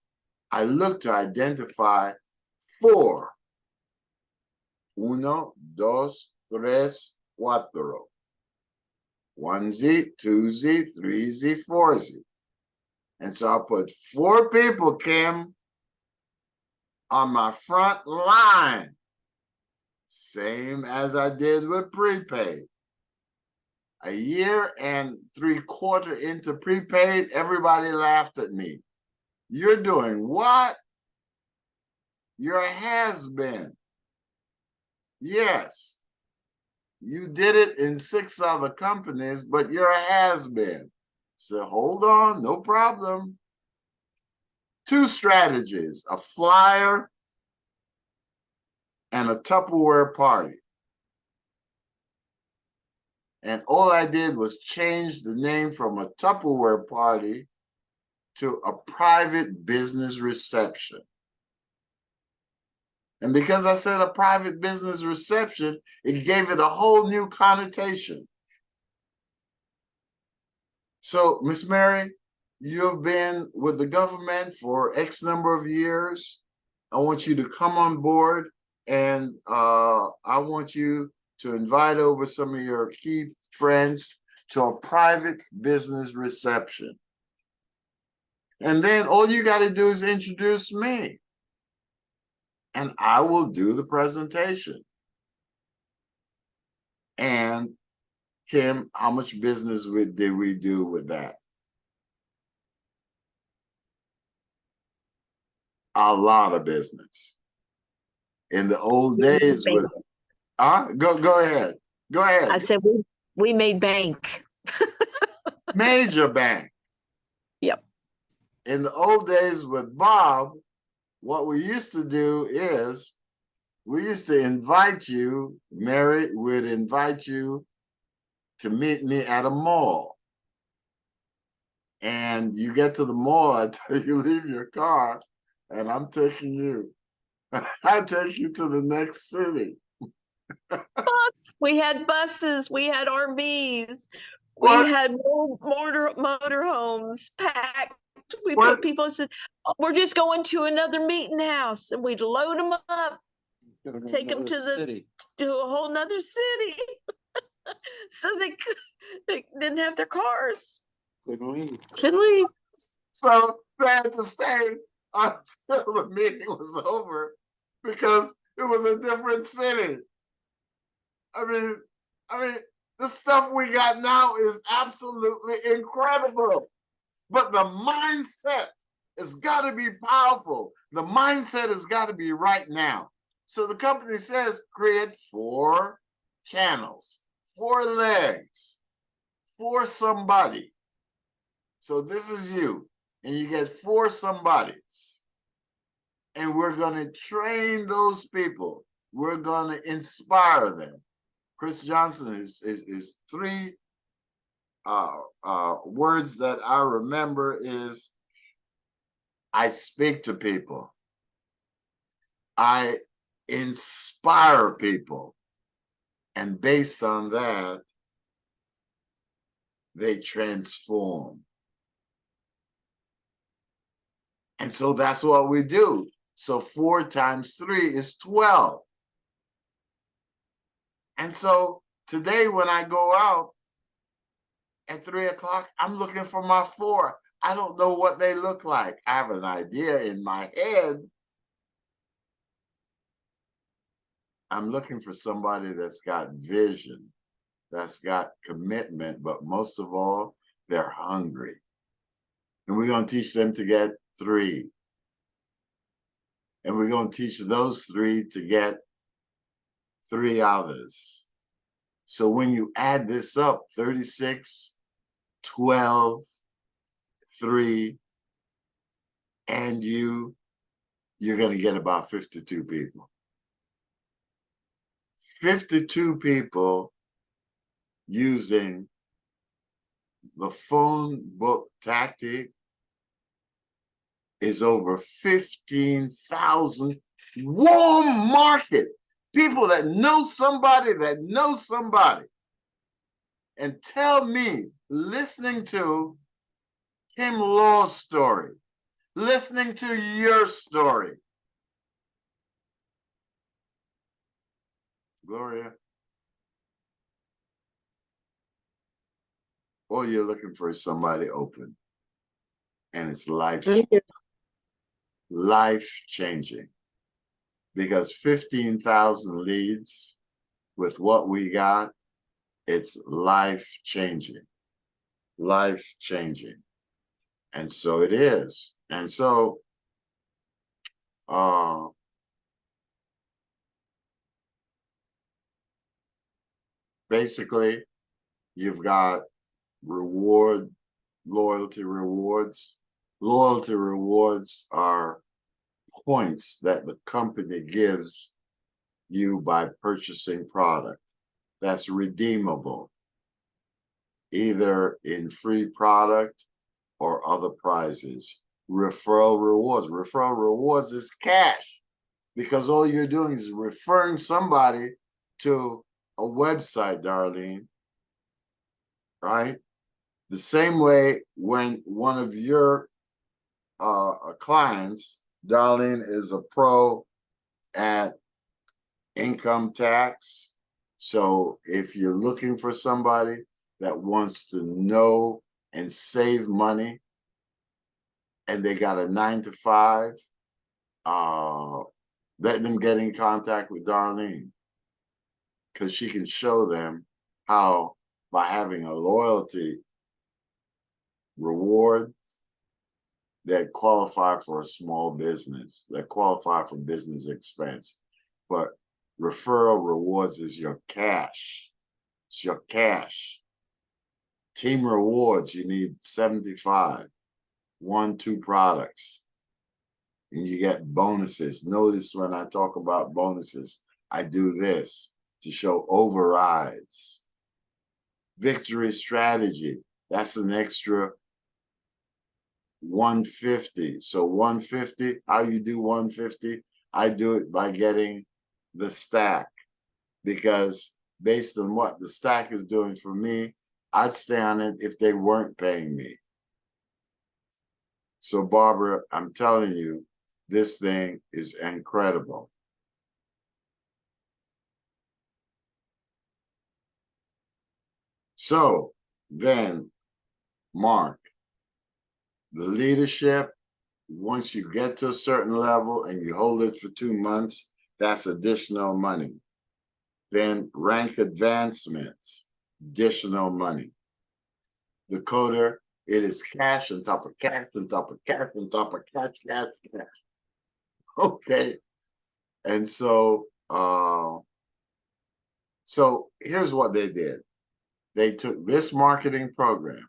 I looked to identify 4. 1, 2, 3, 4. 1Z, 2Z, 3Z, 4Z. And so I put 4 people, Kim, on my front line. Same as I did with prepaid. A year and 3/4 into prepaid, everybody laughed at me. You're doing what? You're a has-been. Yes. You did it in 6 other companies, but you're a has-been. So hold on, no problem. 2 strategies, a flyer and a Tupperware party. And all I did was change the name from a Tupperware party to a private business reception. And because I said a private business reception, it gave it a whole new connotation. So, Miss Mary, you've been with the government for X number of years. I want you to come on board, and I want you to invite over some of your key friends to a private business reception. And then all you got to do is introduce me, and I will do the presentation. And Kim, how much business did we do with that? A lot of business. In the old days with go ahead. Go ahead. I said we made bank. Major bank. Yep. In the old days with Bob, what we used to do is we used to invite you, Mary would invite you to meet me at a mall. And you get to the mall until you leave your car, and I'm taking you. I take you to the next city. We had buses, we had RVs, What? we had motorhomes packed. We What? put people said, "Oh, we're just going to another meeting house," and we'd load them up, take them to a whole nother city, so they didn't have their cars. Couldn't leave. So they had to stay until the meeting was over because it was a different city. I mean, the stuff we got now is absolutely incredible. But the mindset has got to be powerful. The mindset has got to be right now. So the company says create 4 channels, 4 legs for somebody. So this is you, and you get 4 somebodies. And we're going to train those people. We're going to inspire them. Chris Johnson is 3 words that I remember is I speak to people. I inspire people. And based on that, they transform. And so that's what we do. So 4 times 3 is 12. And so today when I go out at 3 o'clock, I'm looking for my 4. I don't know what they look like. I have an idea in my head. I'm looking for somebody that's got vision, that's got commitment, but most of all, they're hungry. And we're going to teach them to get 3. And we're going to teach those 3 to get 3 others. So when you add this up, 36, 12, 3, and you're going to get about 52 people. 52 people using the phone book tactic is over 15,000 warm market. People that know somebody that knows somebody. And tell me, listening to Kim Law's story, listening to your story, Gloria, all you're looking for is somebody open. And it's life-changing. Because 15,000 leads with what we got, it's life-changing. Life-changing. And so it is. And so basically, you've got loyalty rewards. Loyalty rewards are points that the company gives you by purchasing product that's redeemable, either in free product or other prizes. Referral rewards. Referral rewards is cash because all you're doing is referring somebody to a website, Darlene, right? The same way when one of your clients, Darlene, is a pro at income tax. So if you're looking for somebody that wants to know and save money and they got a 9-to-5, let them get in contact with Darlene because she can show them how by having a loyalty reward that qualify for a small business, that qualify for business expense. But referral rewards is your cash. It's your cash. Team rewards, you need 75, 1-2 products. And you get bonuses. Notice when I talk about bonuses, I do this to show overrides. Victory strategy, that's an extra 150. So 150, how you do 150? I do it by getting the stack, because based on what the stack is doing for me, I'd stay on it if they weren't paying me. So Barbara, I'm telling you, this thing is incredible. So then, Mark, the leadership, once you get to a certain level and you hold it for 2 months, that's additional money. Then rank advancements, additional money. The coder, it is cash on top of cash on top of cash on top of cash, cash, cash. Okay. And so, so here's what they did. They took this marketing program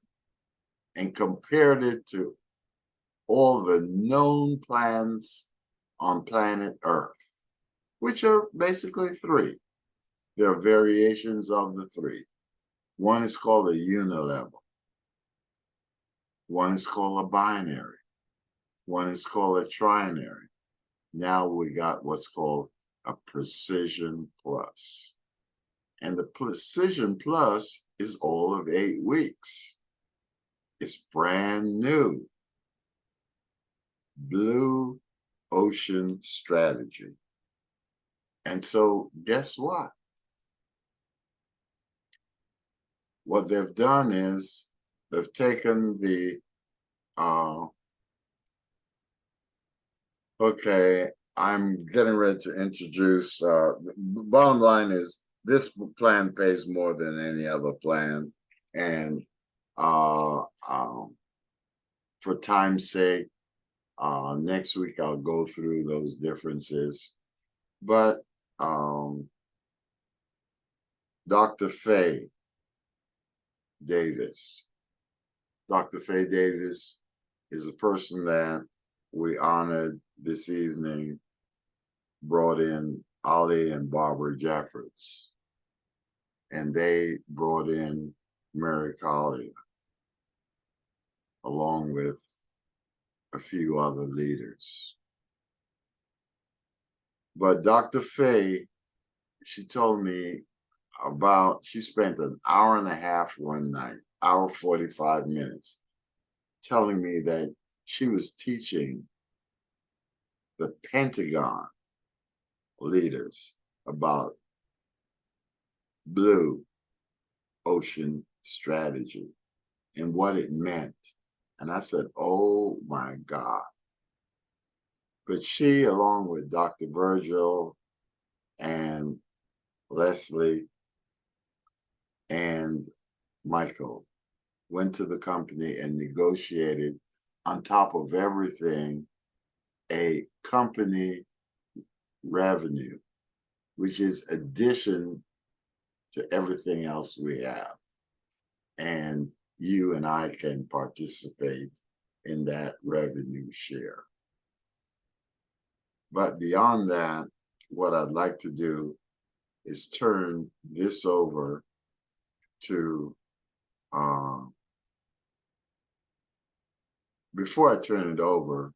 and compared it to all the known plans on planet Earth, which are basically three. There are variations of the three. One is called a unilevel. One is called a binary. One is called a trinary. Now we got what's called a precision plus. And the precision plus is all of 8 weeks. It's brand new. Blue ocean strategy. And so guess what? What they've done is they've taken the, okay, I'm getting ready to introduce, the bottom line is this plan pays more than any other plan. And for time's sake, next week I'll go through those differences. But Dr. Faye Davis. Dr. Faye Davis is a person that we honored this evening, brought in Ali and Barbara Jeffords, and they brought in Mary Collier, along with a few other leaders. But Dr. Faye, she told me she spent an hour and a half one night, hour 45 minutes, telling me that she was teaching the Pentagon leaders about blue ocean strategy and what it meant. And I said, oh my God. But she, along with Dr. Virgil and Leslie and Michael, went to the company and negotiated, on top of everything, a company revenue, which is addition to everything else we have. And you and I can participate in that revenue share. But beyond that, what I'd like to do is turn this over to, before I turn it over,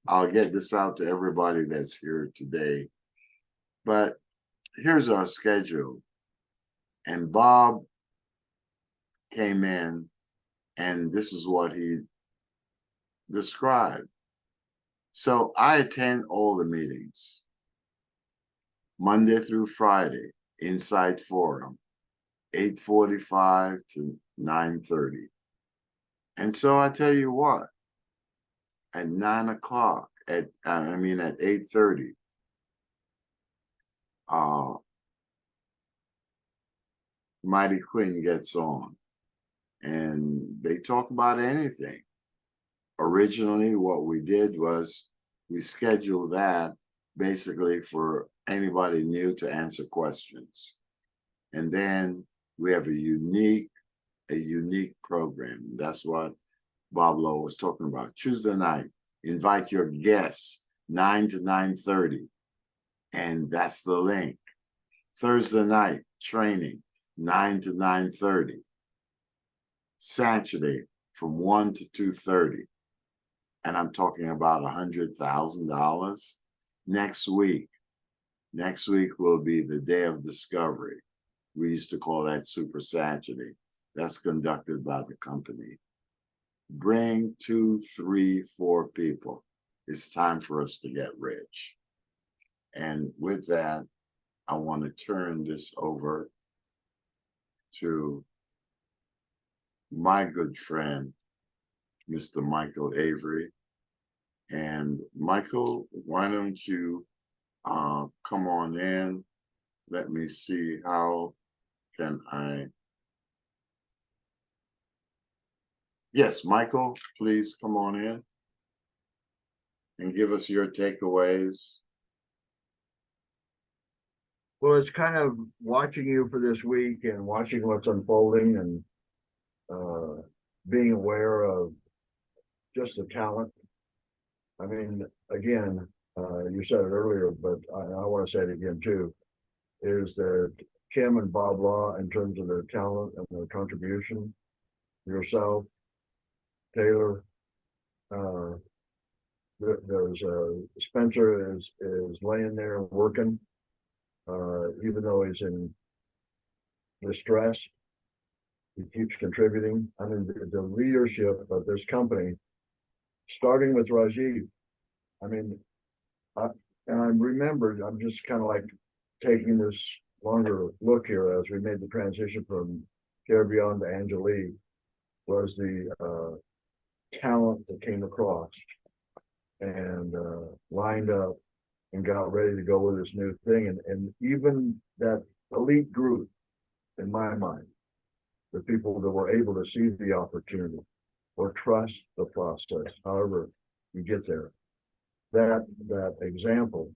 I'll get this out to everybody that's here today. But here's our schedule. And Bob came in, and this is what he described. So I attend all the meetings, Monday through Friday, Inside Forum, 8:45 to 9:30. And so I tell you what, at 9 o'clock, at 8:30, Mighty Quinn gets on, and they talk about anything. Originally, what we did was we scheduled that basically for anybody new to answer questions. And then we have a unique program. That's what Bob Lowe was talking about. Tuesday night, invite your guests, 9 to 9:30. And that's the link. Thursday night, training, 9 to 9:30. Saturday, from 1 to 2:30. And I'm talking about $100,000. Next week will be the Day of Discovery. We used to call that Super Saturday. That's conducted by the company. Bring 2, 3, 4 people. It's time for us to get rich. And with that, I want to turn this over to my good friend, Mr. Michael Avery. And Michael, why don't you come on in? Let me see, how can I? Yes, Michael, please come on in and give us your takeaways. Well, it's kind of watching you for this week and watching what's unfolding and being aware of just the talent. I mean, again, you said it earlier, but I want to say it again too, is that Kim and Bob Law, in terms of their talent and their contribution, yourself, Taylor, there's Spencer is laying there working, even though he's in distress. He keeps contributing. I mean, the leadership of this company, starting with Rajiv. I mean, and I remembered, I'm just kind of like taking this longer look here as we made the transition from Caribbean to Angelique, was the talent that came across and lined up and got ready to go with this new thing. And even that elite group, in my mind, the people that were able to see the opportunity or trust the process, however you get there. That example,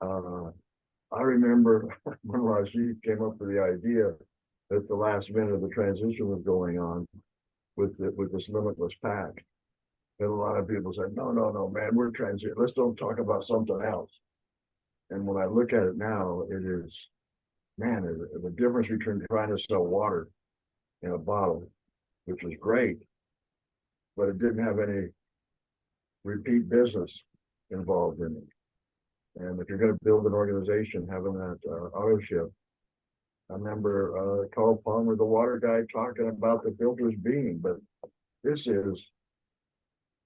I remember when Rajiv came up with the idea at the last minute of the transition was going on with this limitless pack. And a lot of people said, no, man, we're transiting. Let's don't talk about something else. And when I look at it now, it is, man, the difference between trying to sell water in a bottle, which was great, but it didn't have any repeat business involved in it. And if you're going to build an organization, having that auto ship, I remember Carl Palmer, the water guy, talking about the filters being, but this is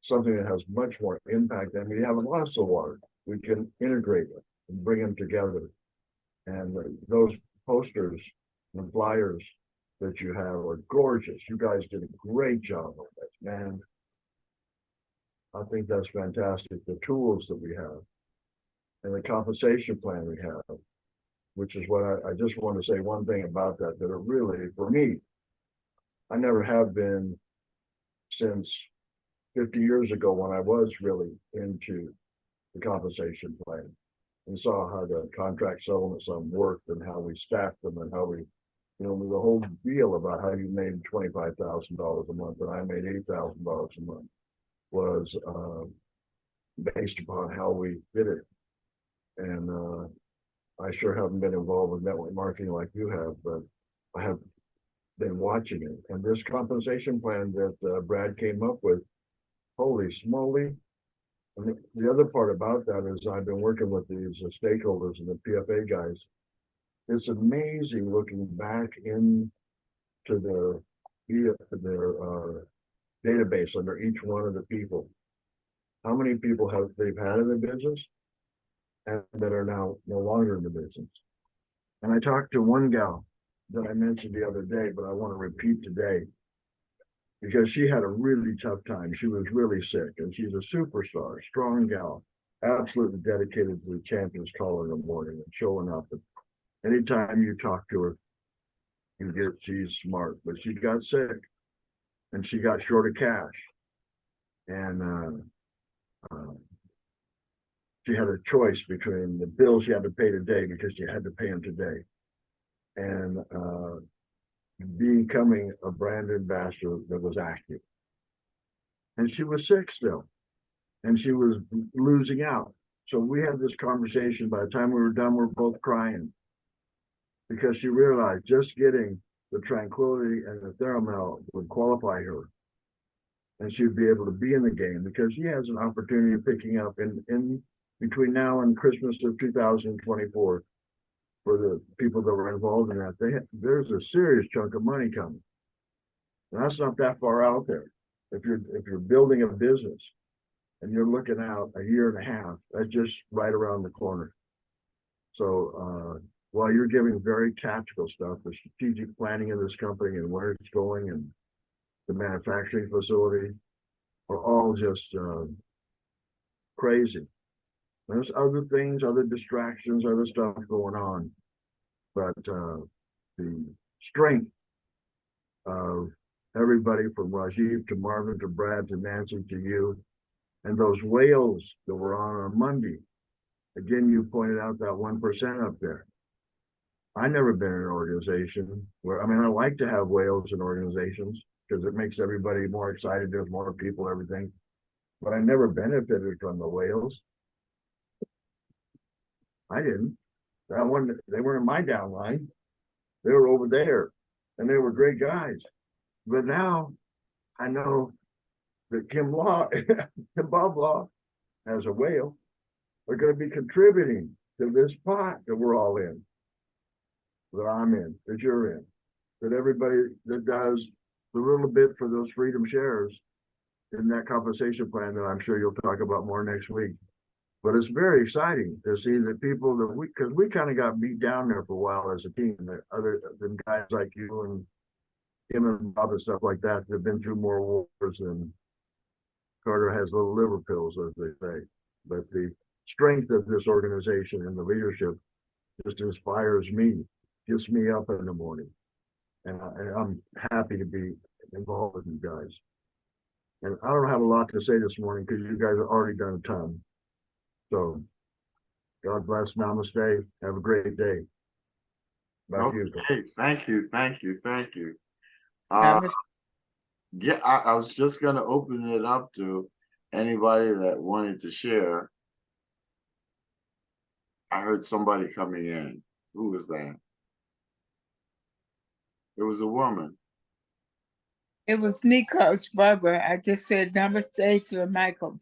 something that has much more impact than we have lots of water. We can integrate it and bring them together. And those posters and flyers that you have are gorgeous. You guys did a great job on this, man. I think that's fantastic. The tools that we have and the compensation plan we have, which is what I just want to say one thing about that, that it really, for me, I never have been since 50 years ago when I was really into the compensation plan and saw how the contract settlements worked and how we staffed them and how we, the whole deal about how you made $25,000 a month and I made $8,000 a month was based upon how we did it. And I sure haven't been involved with network marketing like you have, but I have been watching it. And this compensation plan that Brad came up with, holy smoly. And the other part about that is I've been working with these stakeholders and the PFA guys. It's amazing looking back into their database under each one of the people. How many people have they've had in the business and that are now no longer in the business? And I talked to one gal that I mentioned the other day, but I want to repeat today because she had a really tough time. She was really sick and she's a superstar, strong gal, absolutely dedicated to the champion's call in the morning and showing up. And anytime you talk to her, you get she's smart, but she got sick and she got short of cash. And she had a choice between the bills she had to pay today because she had to pay them today and becoming a brand ambassador that was active. And she was sick still and she was losing out. So we had this conversation. By the time we were done, we were both crying because she realized just getting the Tranquility and the Theramel would qualify her and she'd be able to be in the game because she has an opportunity of picking up in between now and Christmas of 2024 for the people that were involved in that. There's a serious chunk of money coming. And that's not that far out there. If you're building a business and you're looking out a year and a half, that's just right around the corner. So while you're giving very tactical stuff, the strategic planning of this company and where it's going and the manufacturing facility are all just crazy. There's other things, other distractions, other stuff going on. But the strength of everybody from Rajiv to Marvin to Brad to Nancy to you, and those whales that were on Monday. Again, you pointed out that 1% up there. I never been in an organization where, I mean, I like to have whales in organizations because it makes everybody more excited. There's more people, everything. But I never benefited from the whales. I didn't. That one, they weren't in my downline. They were over there and they were great guys. But now I know that Kim Bob Law as a whale are going to be contributing to this pot that we're all in, that I'm in, that you're in, that everybody that does the little bit for those freedom shares in that compensation plan that I'm sure you'll talk about more next week. But it's very exciting to see that people that because we kind of got beat down there for a while as a team, that other than guys like you and Kim and Bob and stuff like that have been through more wars than Carter has little liver pills, as they say. But the strength of this organization and the leadership just inspires me, gets me up in the morning. And I'm happy to be involved with you guys. And I don't have a lot to say this morning because you guys have already done a ton. So God bless, namaste. Have a great day. Back to you. Okay, thank you. Namaste. Yeah, I was just gonna open it up to anybody that wanted to share. I heard somebody coming in. Who was that? It was a woman. It was me, Coach Barbara. I just said namaste to Michael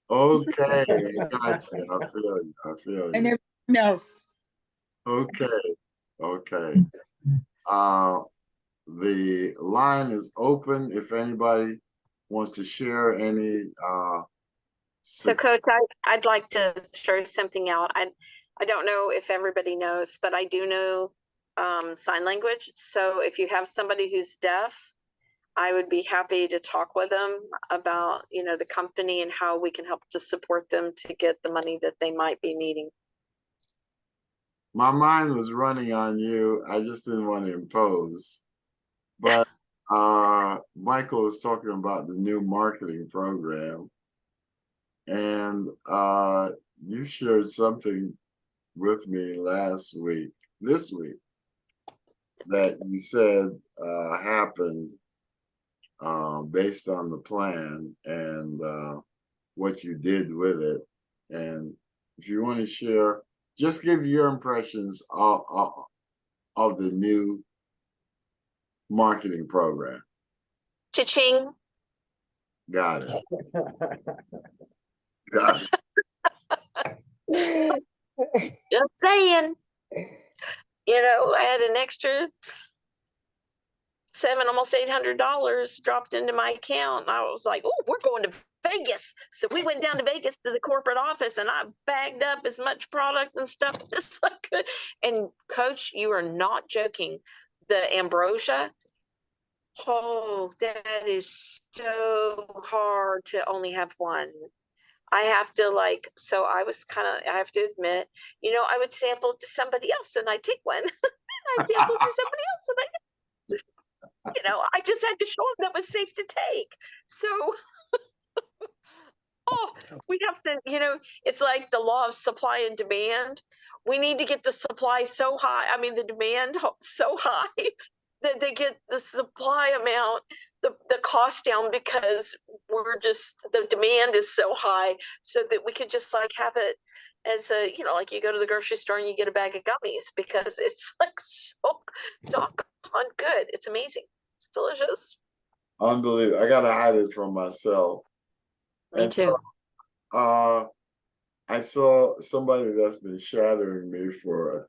Okay, I got you. I feel and you. everyone else. Okay. The line is open if anybody wants to share any So Coach, I'd like to throw something out. I don't know if everybody knows, but I do know sign language. So if you have somebody who's deaf, I would be happy to talk with them about, the company and how we can help to support them to get the money that they might be needing. my mind was running on you. I just didn't want to impose. But Michael was talking about the new marketing program. And you shared something with me this week, that you said happened based on the plan and what you did with it. And if you want to share, just give your impressions of the new marketing program. Cha-ching. Got it. Got it. Just saying. I had an extra almost $800 dropped into my account. And I was like, oh, we're going to Vegas. So we went down to Vegas to the corporate office and I bagged up as much product and stuff as I could. And Coach, you are not joking. The ambrosia, oh, that is so hard to only have one. I have to so I have to admit, I would sample it to somebody else and I take one. I'd sample it to somebody else and I just had to show them that was safe to take. So, we have to, it's like the law of supply and demand. We need to get the supply so high. I mean, the demand so high that they get the supply amount, the cost down, because the demand is so high, so that we could just have it as a, like you go to the grocery store and you get a bag of gummies because it's so doggone good. It's amazing. It's delicious. Unbelievable. I gotta hide it from myself. Me too. So, I saw somebody that's been shadowing me for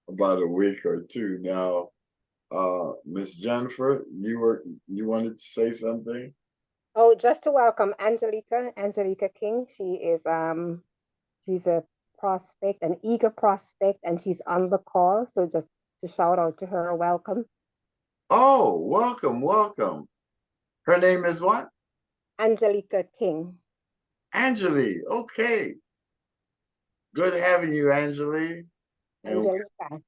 about a week or two now. Miss Jennifer, you wanted to say something? Oh, just to welcome Angelica King. She is she's a prospect, an eager prospect, and she's on the call. So just to shout out to her, welcome. Oh, welcome. Her name is what? Angelica King. Angeli. Okay. Good having you, Angeli. Angelica.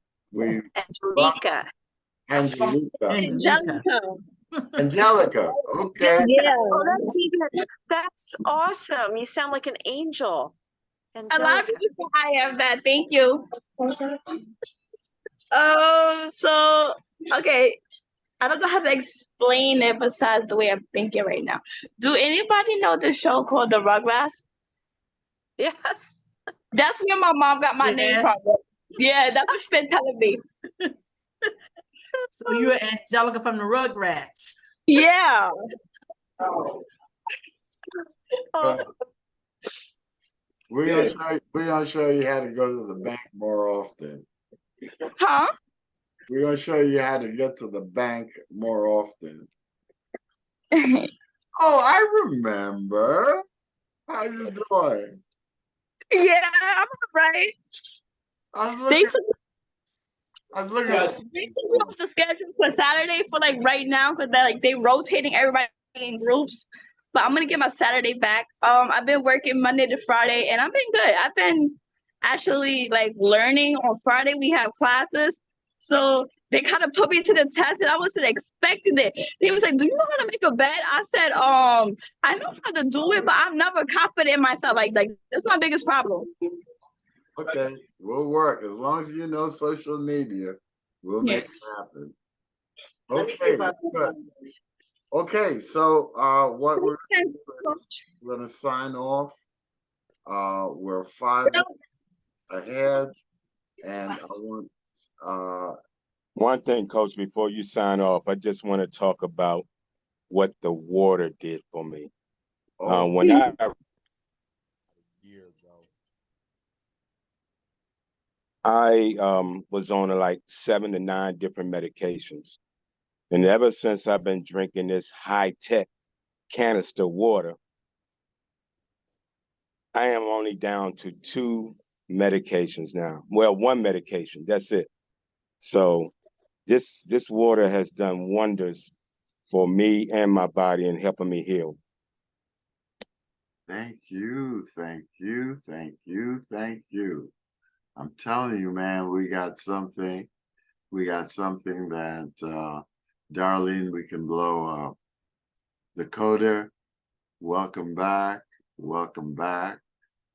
Angelica. Okay. Yeah. Oh, that's awesome. You sound like an angel. A lot of people say I am that. Thank you. So okay, I don't know how to explain it besides the way I'm thinking right now. Do anybody know the show called The Rugrats? Yes. That's where my mom got my name from. Yes. Yeah, that's what she's been telling me. So you're Angelica from the Rugrats. Yeah. We're gonna show you how to go to the bank more often. Huh? We're gonna show you how to get to the bank more often. Yeah, Oh, I remember. How you doing? I'm right. I was They looking. took I was looking. they took me off the schedule for Saturday for like right now because they rotating everybody in groups. But I'm gonna get my Saturday back. I've been working Monday to Friday and I've been good. I've been actually like learning. On Friday we have classes. So they kind of put me to the test and I wasn't expecting it. They was like, "Do you know how to make a bed?" I said, I know how to do it, but I'm never confident in myself. Like that's my biggest problem. Okay, we'll work as long as you know social media. We'll make it happen. Okay, good. Okay, so what we're gonna sign off. We're 5 minutes ahead, and I want One thing, Coach, before you sign off, I just want to talk about what the water did for me. When I a year ago, I was on like 7 to 9 different medications, and ever since I've been drinking this high-tech canister water, I am only down to 2 medications now. Well, 1 medication, that's it. So this water has done wonders for me and my body in helping me heal. thank you, thank you, thank you, thank you. I'm telling you, man, we got something. We got something that Darlene, we can blow up. Dakota, welcome back. Welcome back.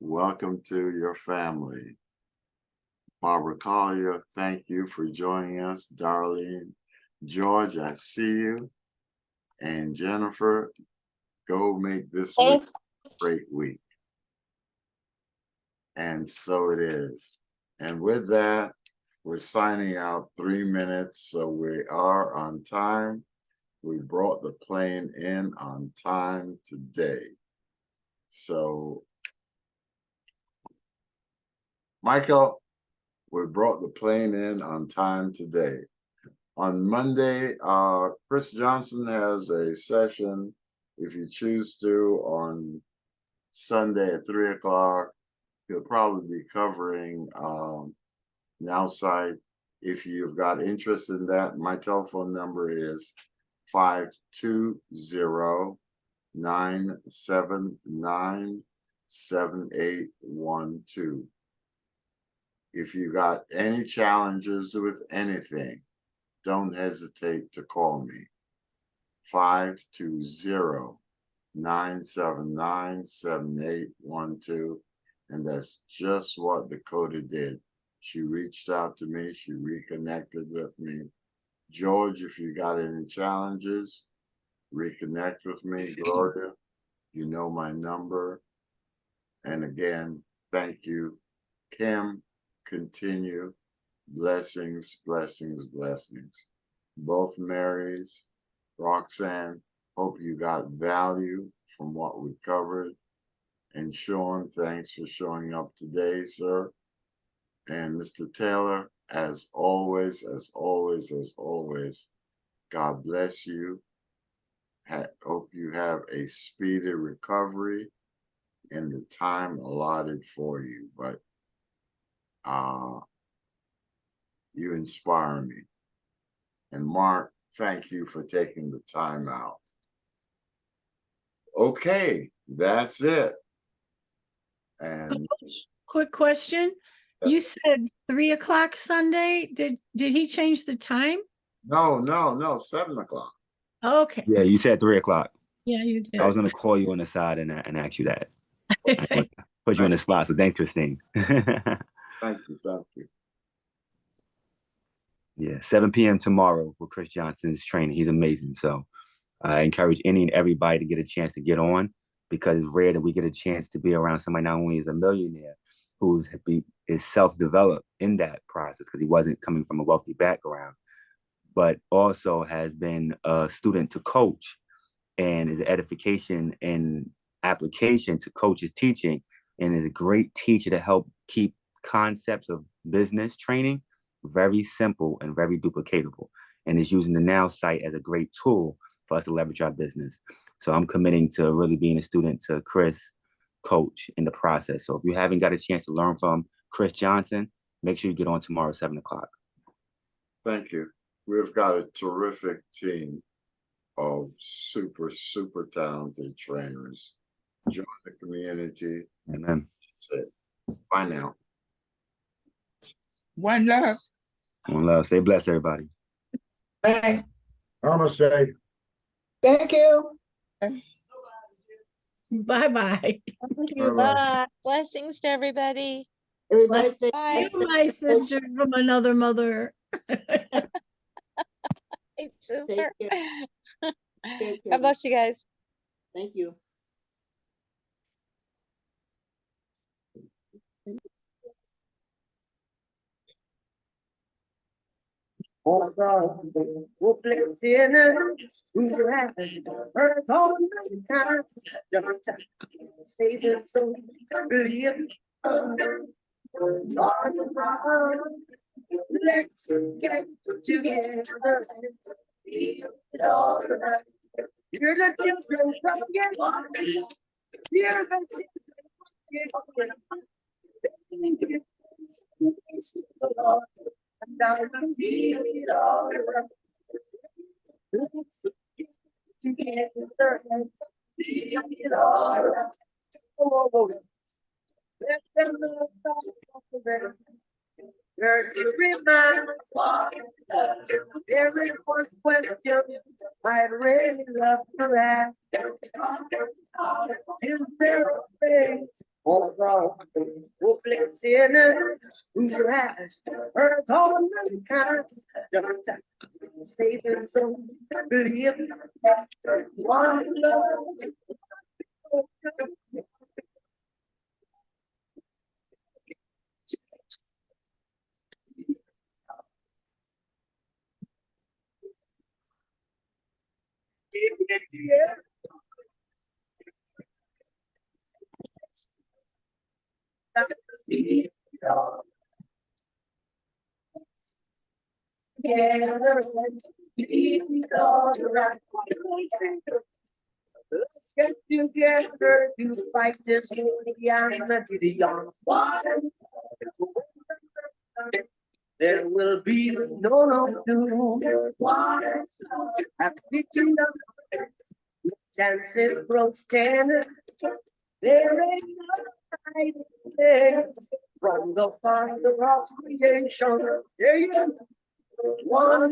Welcome to your family. Barbara Collier, thank you for joining us. Darlene, George, I see you. And Jennifer, go make this week a great week. And so it is. And with that, we're signing out 3 minutes. So we are on time. We brought the plane in on time today. So, Michael, we brought the plane in on time today. On Monday, Chris Johnson has a session, if you choose to, on Sunday at 3 o'clock. He'll probably be covering Now Site. If you've got interest in that, my telephone number is 520-979-7812. If you got any challenges with anything, don't hesitate to call me. 520-979-7812. And that's just what Dakota did. She reached out to me. She reconnected with me. George, if you got any challenges, reconnect with me. Gloria, you know my number. And again, thank you. Kim, continue. Blessings, blessings, blessings. Both Marys, Roxanne, hope you got value from what we covered. And Sean, thanks for showing up today, sir. And Mr. Taylor, as always, God bless you. Hope you have a speedy recovery in the time allotted for you. But you inspire me. And Mark, thank you for taking the time out. Okay, that's it. And Quick question. yes. You said 3 o'clock Sunday. Did he change the time? No, 7 o'clock. Okay. Yeah, you said 3 o'clock. Yeah, you did. I was gonna call you on the side and ask you that. Put you on the spot. So thanks, Christine. Thank you. Yeah, 7 p.m. tomorrow for Chris Johnson's training. He's amazing. So I encourage any and everybody to get a chance to get on, because it's rare that we get a chance to be around somebody not only is a millionaire is self-developed in that process because he wasn't coming from a wealthy background, but also has been a student to coach and is edification and application to coach's teaching, and is a great teacher to help keep concepts of business training very simple and very duplicatable, and is using the Now site as a great tool for us to leverage our business. So I'm committing to really being a student to Chris coach in the process. So if you haven't got a chance to learn from Chris Johnson, make sure you get on tomorrow at 7 o'clock. Thank you. We've got a terrific team of super talented trainers. Join the community. Amen. That's it. Bye now. One love. One love. Stay blessed, everybody. Bye. Namaste. Thank you. Bye-bye. Thank you. Bye-bye. Bye. Blessings to everybody. Everybody Bless stay Bye. you, my sister from another mother. Hey, sister. Take care. God bless you guys. Thank you. Oh God, oh bless sinners who has heard all the time. Just say that so believe. Let's get together. It all right. You're the children from again. You're the children. And I will be it all right. Let's get together and be it all right. Oh, let them know that there's a reminder. There is one question I'd really love to ask. Is there a place for all who bless sinners who has heard all mankind? Just say that so believe one love. Let's get together to fight this Gideon. There will be no doom. Afflicting us, chances broke stand. There ain't no hiding there from the Father of creation. There you go. One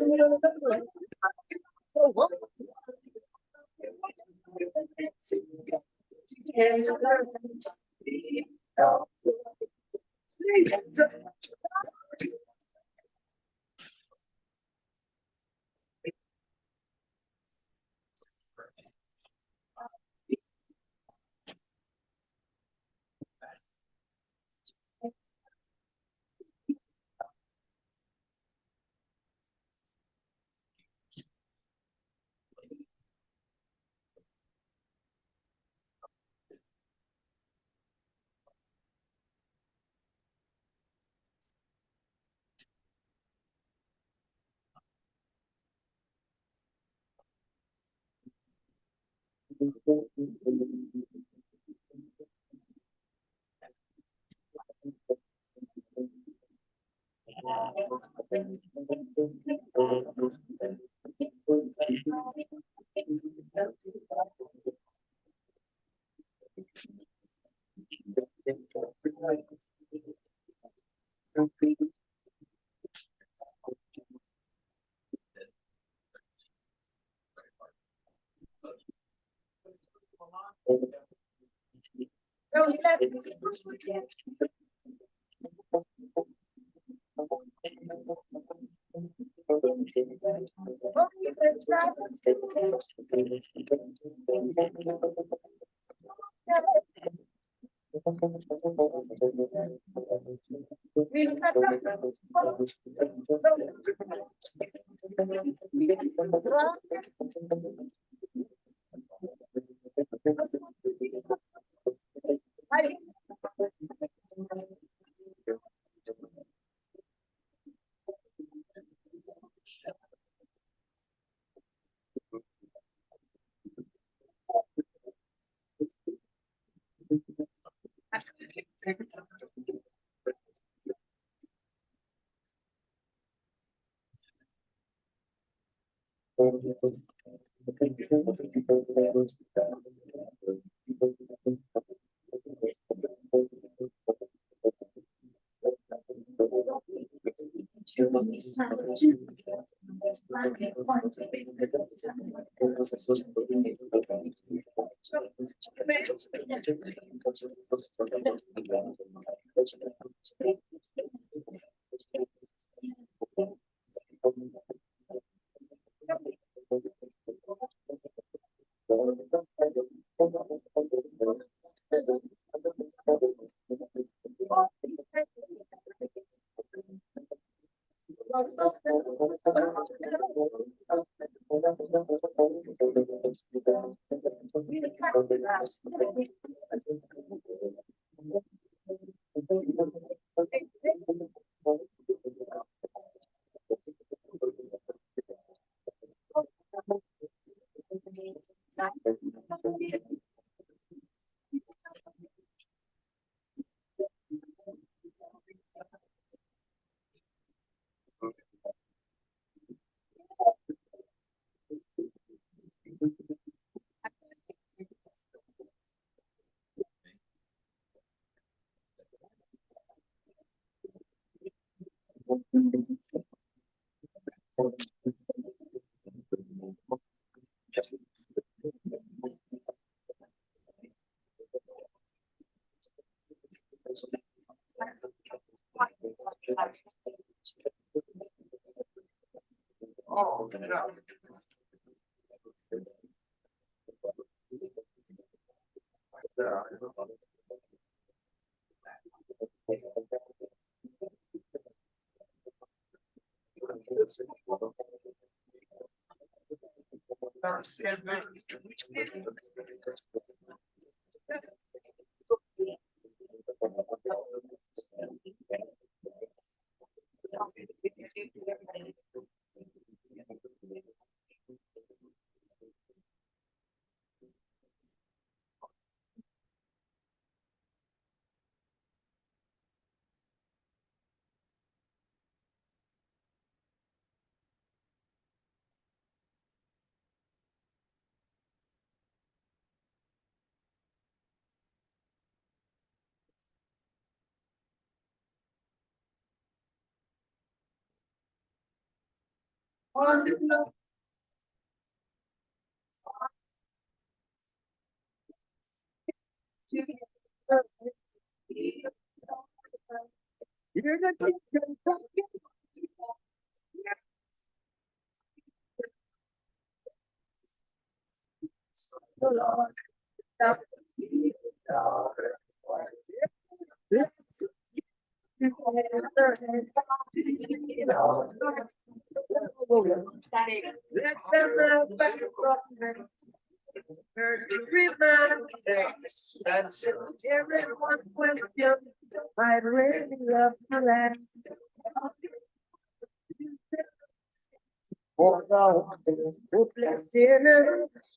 Oh,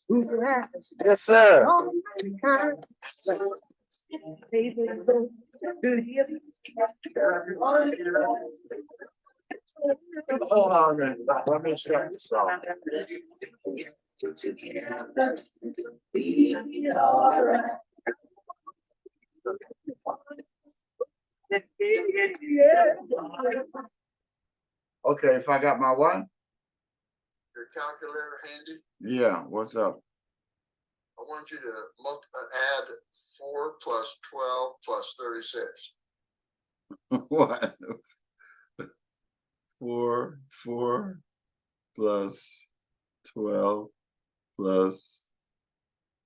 yeah. Yes, sir. Hold on a minute. Let me check this out. Okay, if I got my what? Your calculator handy? Yeah, what's up? I want you to add 4 plus 12 plus 36. What? 4 plus 12 plus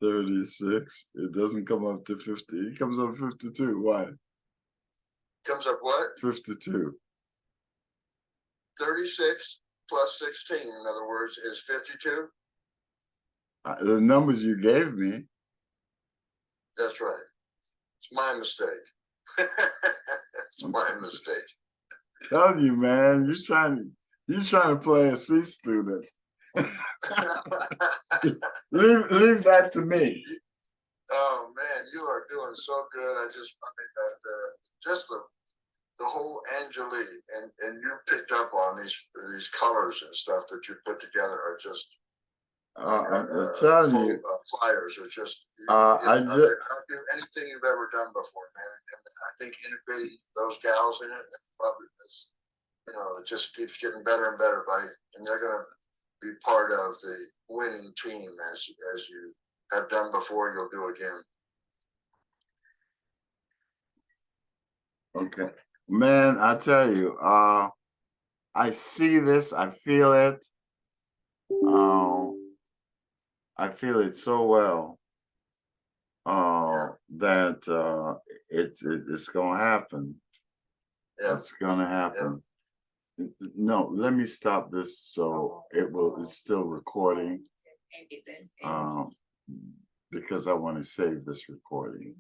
36. It doesn't come up to 50. It comes up 52. Why? Comes up what? 52. 36 plus 16, in other words, is 52. The numbers you gave me. That's right. It's my mistake. It's my mistake. Tell you, man, you're trying to play a C student. leave that to me. Oh man, you are doing so good. I just find that just the whole Angeli and you picked up on these colors and stuff that you put together are just I'm telling you, flyers are just I'll do anything you've ever done before, man. And I think integrating those gals in it probably is, it just keeps getting better and better, buddy. And they're gonna be part of the winning team as you have done before. You'll do again. okay, man. I tell you, I see this. I feel it. I feel it so well. That it's gonna happen. Yeah. It's gonna happen. Yeah. No, let me stop this so it's still recording. Because I want to save this recording.